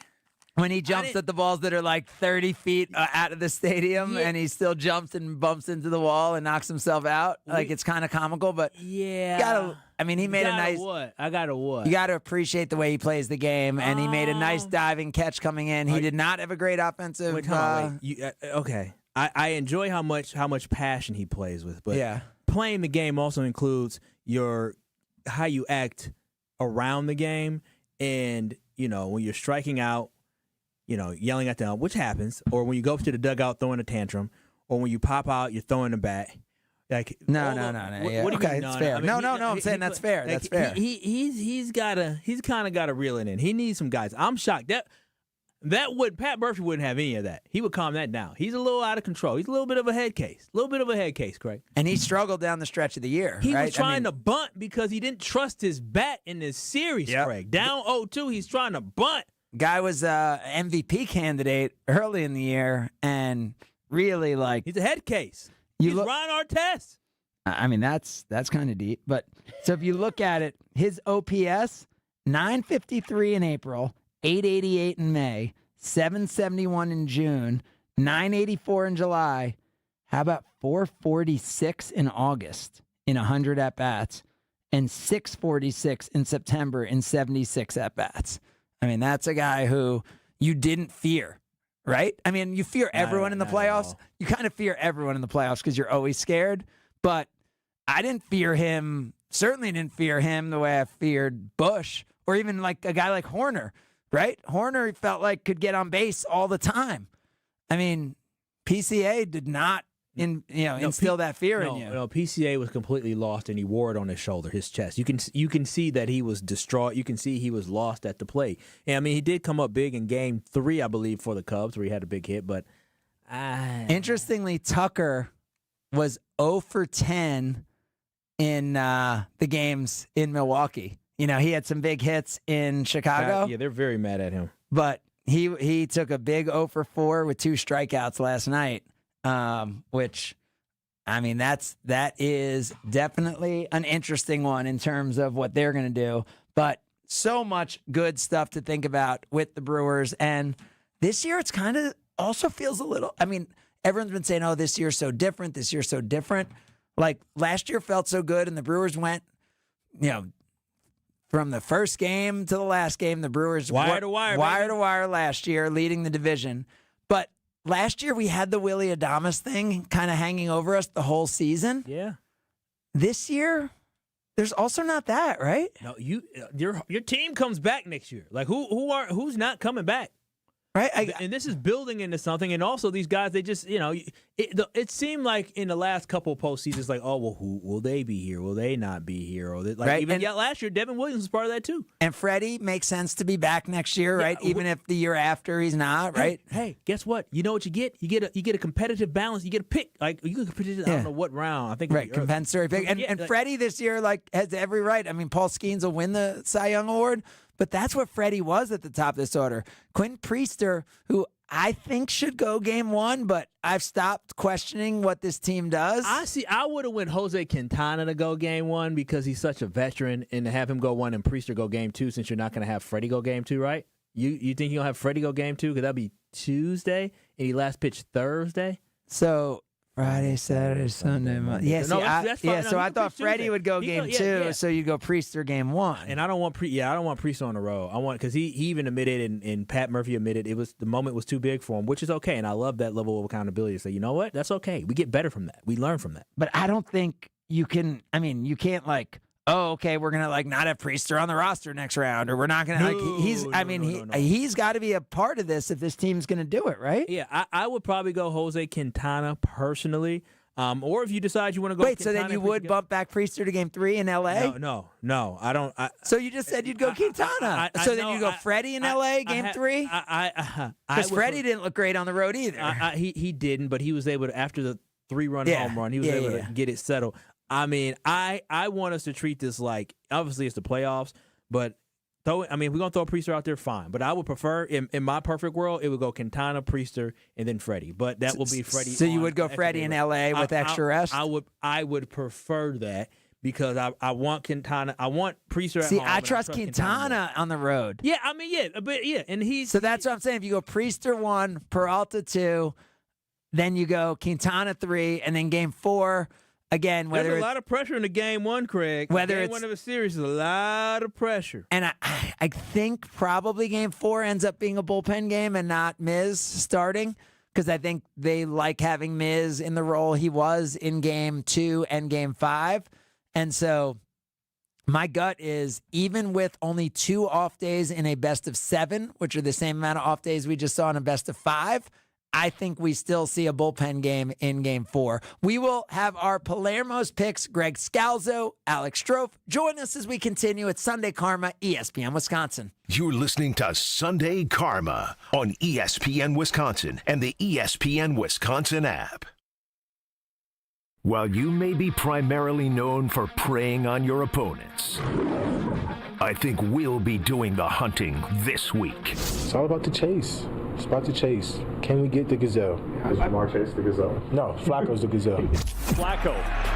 When he jumps at the balls that are like 30 feet out of the stadium, and he still jumps and bumps into the wall and knocks himself out. Like, it's kind of comical, but yeah. He made a nice. I got a what? You got to appreciate the way he plays the game, and he made a nice diving catch coming in. He did not have a great offensive. Wait. Okay. I enjoy how much passion he plays with, but playing the game also includes how you act around the game, and when you're striking out, yelling at them, which happens, or when you go up to the dugout throwing a tantrum, or when you pop out, you're throwing a bat. Like no. Yeah. What do you okay, mean? it's fair. I'm saying that's fair. That's fair. He's kind of got to reel it in. He needs some guys. I'm shocked that Pat Murphy wouldn't have any of that. He would calm that down. He's a little out of control. He's a little bit of a head case. Craig. And he struggled down the stretch of the year. He right? was trying to bunt because he didn't trust his bat in this series, Craig. Down 0-2, he's trying to bunt. Guy was a MVP candidate early in the year, and really he's a head case. He's Ron Artest. That's kind of deep. But so if you look at it, his OPS 953 in April, 888 in May, 771 in June, 984 in July. How about 446 in August in 100 at bats, and 646 in September in 76 at bats. That's a guy who you didn't fear, right? You fear everyone in the playoffs. You kind of fear everyone in the playoffs because you're always scared. But I didn't fear him. Certainly didn't fear him the way I feared Bush, or even like a guy like Horner, right? Horner felt like could get on base all the time. PCA did not instill that fear in you. No, PCA was completely lost, and he wore it on his shoulder, his chest. You can see that he was distraught. You can see he was lost at the plate. And he did come up big in Game 3, I believe, for the Cubs, where he had a big hit. But interestingly, Tucker was 0 for 10 in the games in Milwaukee. He had some big hits in Chicago. They're very mad at him. But he took a big 0 for 4 with 2 strikeouts last night. which, I mean, that is definitely an interesting one in terms of what they're going to do. But so much good stuff to think about with the Brewers. And this year, it's kind of also feels a little, I mean, everyone's been saying, oh, this year's so different. This year's so different. Like last year felt so good, and the Brewers went, from the first game to the last game, the Brewers wire to wire last year, leading the division. But last year we had the Willy Adames thing kind of hanging over us the whole season. Yeah. This year, there's also not that, right? No, your team comes back next year. Like who's not coming back? Right, and this is building into something, and also these guys, they just, it seemed like in the last couple of postseasons, like, oh, well, who will they be here? Will they not be here? Or last year, Devin Williams was part of that too. And Freddie makes sense to be back next year, right? Even if the year after he's not, right? Hey, guess what? You know what you get? You get a competitive balance. You get a pick. Like you can compete. I don't know what round. I think compensatory pick. And Freddie this year has every right. I mean, Paul Skeens will win the Cy Young Award. But that's what Freddie was at the top of this order. Quinn Priester, who I think should go game one, but I've stopped questioning what this team does. I would have went Jose Quintana to go game one because he's such a veteran, and to have him go one and Priester go game two, since you're not going to have Freddie go game two, right? You think you're going to have Freddie go game two because that'll be Tuesday, and he last pitched Thursday? So Friday, Saturday, Sunday, Monday. Yeah, that's fine. So I thought Freddie would go game two, so you go Priester game one. And I don't want Priester on the road. I want because he even admitted, and Pat Murphy admitted the moment was too big for him, which is okay. And I love that level of accountability to say, you know what, that's okay. We get better from that. We learn from that. But I don't think you can. I mean, you can't like, oh, okay, we're gonna like not have Priester on the roster next round, or we're not gonna he's got to be a part of this if this team's gonna do it, right? Yeah, I would probably go Jose Quintana personally, or if you decide you want to go. Wait, so then you would bump back Priester to game 3 in L.A.? No, I don't. So you just said you'd go Quintana. Then you go Freddie in L.A. game 3? Because Freddie didn't look great on the road either. He didn't, but he was able to, after the 3-run home run, he was able to get it settled. I mean, I want us to treat this like, obviously it's the playoffs, but if we're going to throw Priester out there, fine. But I would prefer, in my perfect world, it would go Quintana, Priester, and then Freddie. But that will be Freddie. So you would go Freddie in L.A. with extra rest? I would prefer that because I want Quintana. I want Priester at home. I trust Quintana on the road. Yeah, I mean, and he's. So that's what I'm saying. If you go Priester 1, Peralta 2, then you go Quintana 3, and then game 4. Again, there's a lot of pressure in the game one, Craig. Game one of a series is a lot of pressure. And I think probably game 4 ends up being a bullpen game and not Miz starting, because I think they like having Miz in the role he was in game 2 and game 5. And so my gut is, even with only 2 off days in a best of 7, which are the same amount of off days we just saw in a best of 5, I think we still see a bullpen game in game 4. We will have our Palermo's picks. Greg Scalzo, Alex Strofe. Join us as we continue at Sunday Karma, ESPN Wisconsin. You're listening to Sunday Karma on ESPN Wisconsin and the ESPN Wisconsin app. While you may be primarily known for preying on your opponents, I think we'll be doing the hunting this week. It's all about the chase. It's about the chase. Can we get the gazelle? Is Lamar Chase the gazelle? No, Flacco's the gazelle. Flacco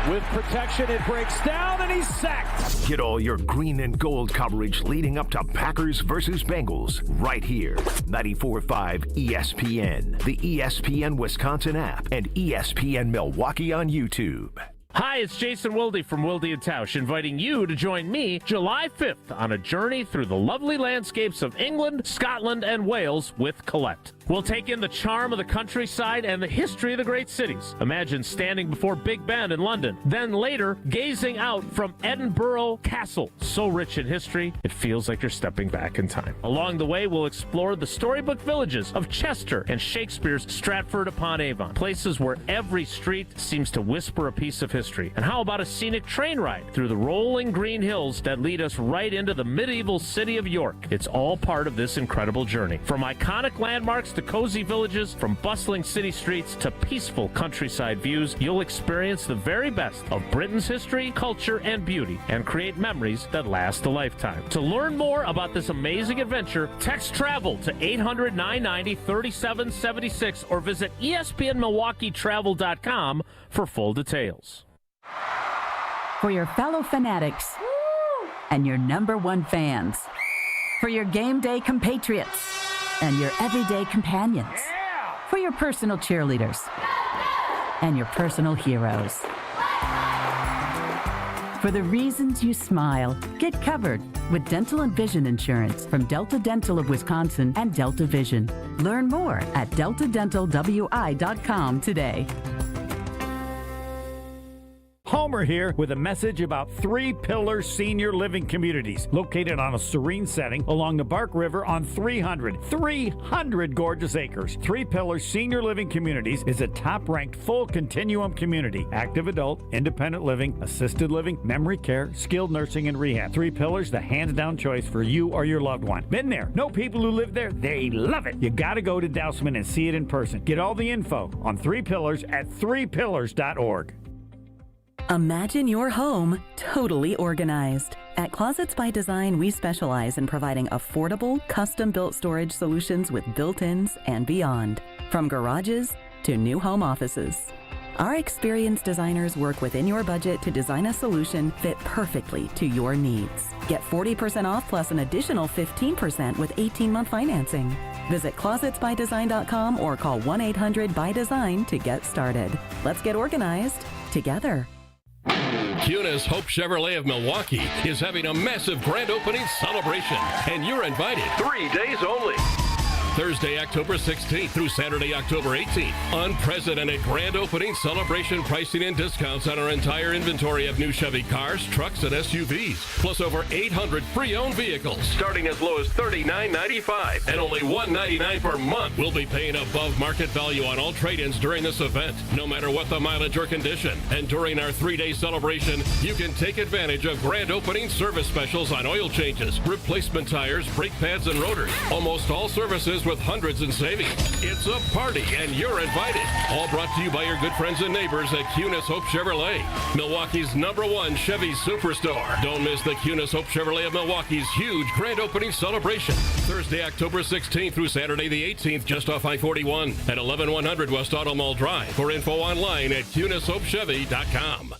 with protection. It breaks down and he's sacked. Get all your green and gold coverage leading up to Packers versus Bengals right here. 94.5 ESPN, the ESPN Wisconsin app, and ESPN Milwaukee on YouTube. Hi, it's Jason Wilde from Wilde & Tausch, inviting you to join me July 5th on a journey through the lovely landscapes of England, Scotland, and Wales with Colette. We'll take in the charm of the countryside and the history of the great cities. Imagine standing before Big Ben in London, then later gazing out from Edinburgh Castle. So rich in history, it feels like you're stepping back in time. Along the way, we'll explore the storybook villages of Chester and Shakespeare's Stratford-upon-Avon, places where every street seems to whisper a piece of history. And how about a scenic train ride through the rolling green hills that lead us right into the medieval city of York? It's all part of this incredible journey. From iconic landmarks to to cozy villages, from bustling city streets to peaceful countryside views, you'll experience the very best of Britain's history, culture, and beauty, and create memories that last a lifetime. To learn more about this amazing adventure, text TRAVEL to 800-990-3776 or visit ESPNMilwaukeeTravel.com for full details. For your fellow fanatics and your number one fans. For your game day compatriots and your everyday companions. For your personal cheerleaders and your personal heroes. For the reasons you smile, get covered with dental and vision insurance from Delta Dental of Wisconsin and Delta Vision. Learn more at deltadentalwi.com today. Homer here with a message about Three Pillars Senior Living Communities, located on a serene setting along the Bark River on 300 gorgeous acres. Three Pillars Senior Living Communities is a top-ranked full continuum community. Active adult, independent living, assisted living, memory care, skilled nursing, and rehab. Three Pillars, the hands-down choice for you or your loved one. Been there. Know people who live there. They love it. You gotta go to Dousman and see it in person. Get all the info on Three Pillars at threepillars.org. Imagine your home totally organized. At Closets by Design, we specialize in providing affordable, custom-built storage solutions with built-ins and beyond, from garages to new home offices. Our experienced designers work within your budget to design a solution fit perfectly to your needs. Get 40% off plus an additional 15% with 18-month financing. Visit closetsbydesign.com or call 1-800-BY-DESIGN to get started. Let's get organized together. Kunis Hope Chevrolet of Milwaukee is having a massive grand opening celebration, and you're invited. 3 days only. Thursday, October 16th through Saturday, October 18th. Unprecedented grand opening celebration pricing and discounts on our entire inventory of new Chevy cars, trucks, and SUVs. Plus over 800 pre-owned vehicles, starting as low as $39.95 and only $199 per month. We'll be paying above market value on all trade-ins during this event, no matter what the mileage or condition. And during our 3-day celebration, you can take advantage of grand opening service specials on oil changes, replacement tires, brake pads, and rotors. Almost all services with hundreds in savings. It's a party, and you're invited. All brought to you by your good friends and neighbors at Kunis Hope Chevrolet, Milwaukee's #1 Chevy superstore. Don't miss the Kunis Hope Chevrolet of Milwaukee's huge grand opening celebration. Thursday, October 16th through Saturday the 18th, just off I-41 at 11100 West Auto Mall Drive. For info online at KunisHopeChevy.com.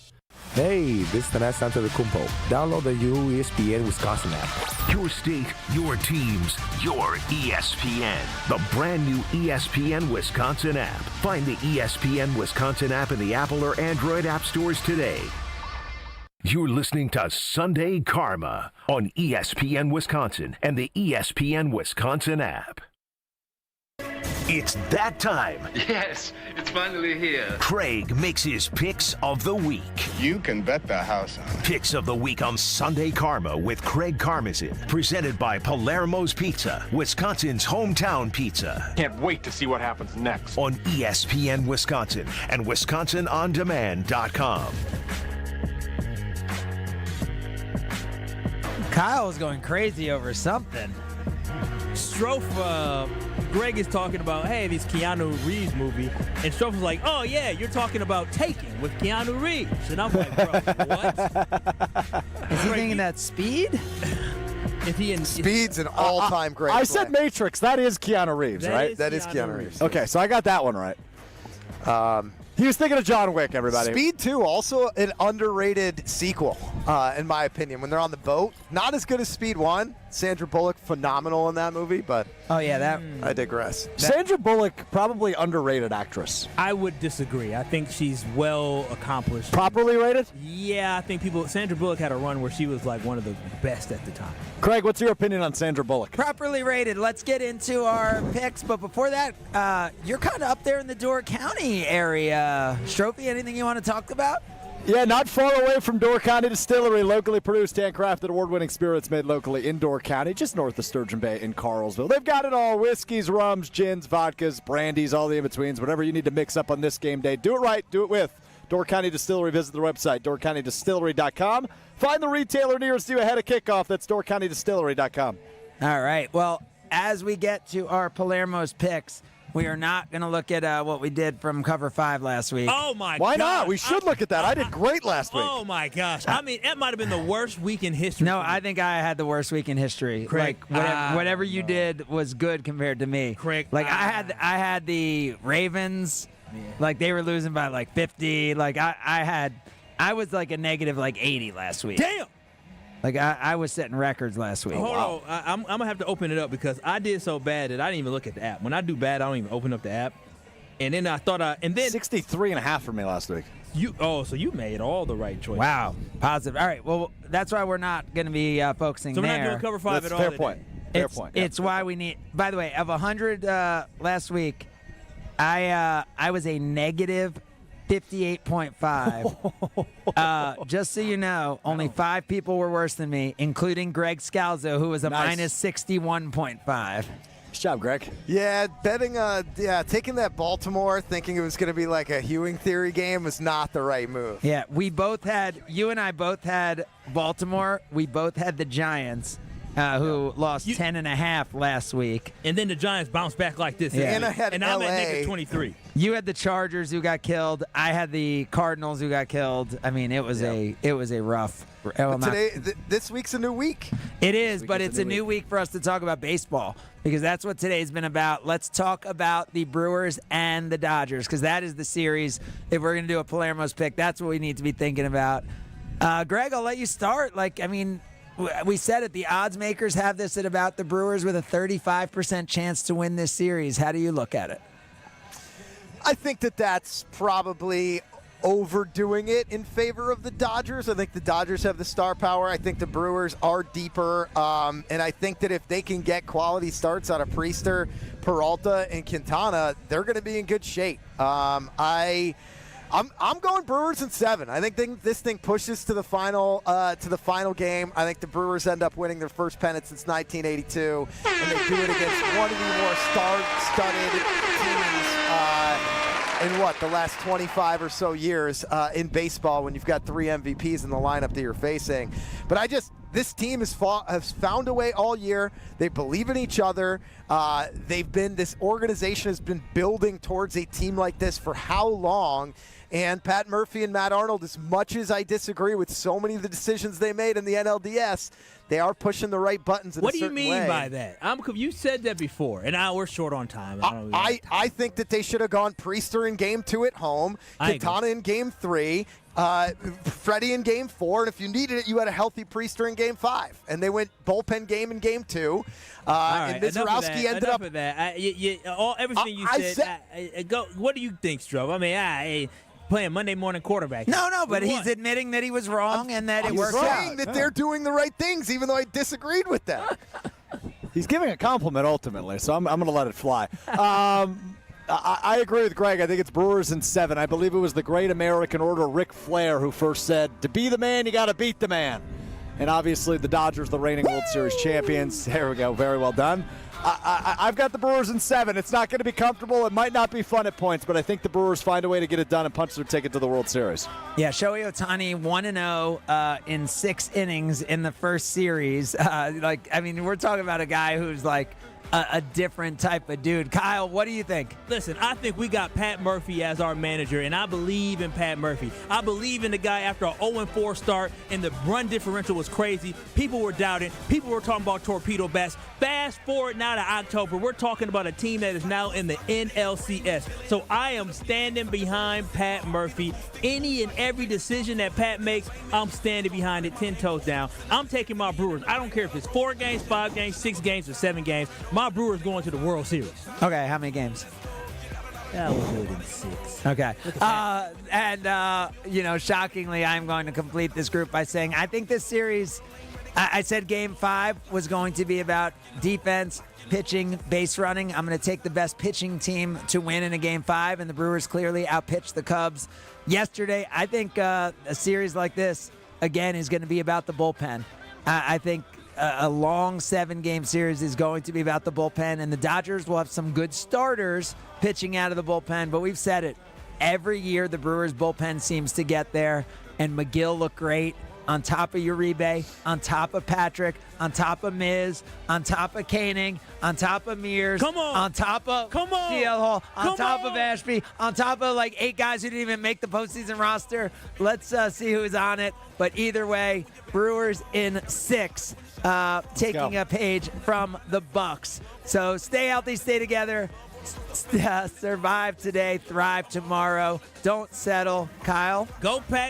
Hey, this is Tanas Santalucumpo. Download the new ESPN Wisconsin app. Your state, your teams, your ESPN. The brand new ESPN Wisconsin app. Find the ESPN Wisconsin app in the Apple or Android app stores today. You're listening to Sunday Karma on ESPN Wisconsin and the ESPN Wisconsin app. It's that time. Yes, it's finally here. Craig makes his picks of the week. You can bet the house on it. Picks of the week on Sunday Karma with Craig Karmazin. Presented by Palermo's Pizza, Wisconsin's hometown pizza. Can't wait to see what happens next. On ESPN Wisconsin and WisconsinOnDemand.com. Kyle's going crazy over something. Strofe, Greg is talking about, hey, this Keanu Reeves movie. And Strofe was like, oh, yeah, you're talking about Taken with Keanu Reeves. And I'm like, bro, what? Is he thinking that Speed? Speed's an all-time great I said Matrix. That is Keanu Reeves, right? That is Keanu Reeves. Okay, so I got that one right. He was thinking of John Wick, everybody. Speed 2, also an underrated sequel, in my opinion. When they're on the boat, not as good as Speed 1. Sandra Bullock, phenomenal in that movie, but I digress. Sandra Bullock, probably underrated actress. I would disagree. I think she's well accomplished. Properly rated? Yeah, I think Sandra Bullock had a run where she was like one of the best at the time. Craig, what's your opinion on Sandra Bullock? Properly rated. Let's get into our picks, but before that, you're kind of up there in the Door County area. Strophe, anything you want to talk about? Yeah, not far away from Door County Distillery, locally produced, handcrafted, award-winning spirits made locally in Door County, just north of Sturgeon Bay in Carlsville. They've got it all: whiskeys, rums, gins, vodkas, brandies, all the in-betweens, whatever you need to mix up on this game day. Do it right, do it with Door County Distillery. Visit their website, doorcountydistillery.com. Find the retailer nearest you ahead of kickoff. That's doorcountydistillery.com. All right, well, as we get to our Palermo's picks, We are not going to look at what we did from Cover 5 last week. Oh, my Why gosh. not? We should look at that. I did great last week. Oh, my gosh. I mean, that might have been the worst week in history. No, I think I had the worst week in history. Craig, Whatever you did was good compared to me. Craig, I had the Ravens, like they were losing by like 50. Like I was like a negative like 80 last week. Damn. Like I was setting records last week. Hold on. I'm going to have to open it up because I did so bad that I didn't even look at the app. When I do bad, I don't even open up the app. And then I thought and then 63.5 for me last week. So you made all the right choices. Wow. Positive. All right. Well, that's why we're not going to be focusing So we're there. not doing Cover 5 That's at all fair today. point. Fair point. Yeah. It's why we need. By the way, of 100 last week, I was a negative 58.5. Just so you know, only 5 people were worse than me, including Greg Scalzo, who was a minus 61.5. Nice job, Greg. Yeah, taking that Baltimore, thinking it was going to be like a Hewing theory game was not the right move. Yeah, you and I both had Baltimore. We both had the Giants, who lost 10.5 last week. And then the Giants bounced back like this. Yeah. And I had I'm LA. at negative 23. You had the Chargers who got killed. I had the Cardinals who got killed. I mean, it was a rough. But this week's a new week. It is, but it's a new week for us to talk about baseball because that's what today's been about. Let's talk about the Brewers and the Dodgers because that is the series. If we're going to do a Palermo's pick, that's what we need to be thinking about. Greg, I'll let you start. We said it, the odds makers have this at about the Brewers with a 35% chance to win this series. How do you look at it? I think that's probably overdoing it in favor of the Dodgers. I think the Dodgers have the star power. I think the Brewers are deeper. And I think that if they can get quality starts out of Priester, Peralta, and Quintana, they're going to be in good shape. I'm going Brewers in 7. I think this thing pushes to the final game. I think the Brewers end up winning their first pennant since 1982, and they do it against one of the more star-studded teams in the last 25 or so years in baseball when you've got 3 MVPs in the lineup that you're facing. But this team has found a way all year. They believe in each other. This organization has been building towards a team like this for how long? And Pat Murphy and Matt Arnold, as much as I disagree with so many of the decisions they made in the NLDS, they are pushing the right buttons in a certain way. What do you mean by that? You said that before, and we're short on time. I think that they should have gone Priester in Game 2 at home, Quintana in Game 3, Freddie in Game 4, and if you needed it, you had a healthy Priester in Game 5. And they went bullpen game in Game 2. And Mizorowski ended up. Enough of that. Everything you said. What do you think, Stroh? I mean, playing Monday morning quarterback. No, but he's admitting that he was wrong and that it worked out. He's saying that they're doing the right things, even though I disagreed with them. He's giving a compliment ultimately, so I'm going to let it fly. I agree with Greg. I think it's Brewers in 7. I believe it was the great American order, Ric Flair, who first said, to be the man, you got to beat the man. And obviously the Dodgers, the reigning World Series champions. There we go. Very well done. I've got the Brewers in 7. It's not going to be comfortable. It might not be fun at points, but I think the Brewers find a way to get it done and punch their ticket to the World Series. Yeah, Shohei Ohtani 1-0 in 6 innings in the first series. We're talking about a guy who's like a different type of dude. Kyle, what do you think? Listen, I think we got Pat Murphy as our manager, and I believe in Pat Murphy. I believe in the guy after an 0-4 start, and the run differential was crazy. People were doubting. People were talking about torpedo bats. Fast forward now to October. We're talking about a team that is now in the NLCS. So I am standing behind Pat Murphy. Any and every decision that Pat makes, I'm standing behind it 10 toes down. I'm taking my Brewers. I don't care if it's 4 games, 5 games, 6 games, or 7 games. My Brewers going to the World Series. Okay, how many games? That was good in 6. Okay. Shockingly, I'm going to complete this group by saying I think this series, I said Game 5 was going to be about defense, pitching, base running. I'm going to take the best pitching team to win in a Game 5, and the Brewers clearly outpitched the Cubs yesterday. I think a series like this, again, is going to be about the bullpen. I think a long 7-game series is going to be about the bullpen, and the Dodgers will have some good starters pitching out of the bullpen, but we've said it. Every year the Brewers bullpen seems to get there, and McGill looked great. on top of Uribe, on top of Patrick, on top of Miz, on top of Koenig, on top of Mears, on top of CL Hall, on top of Ashby, on top of like 8 guys who didn't even make the postseason roster. Let's see who's on it. But either way, Brewers in 6, taking a page from the Bucks. So stay healthy, stay together. Survive today, thrive tomorrow. Don't settle. Kyle? Go Pack.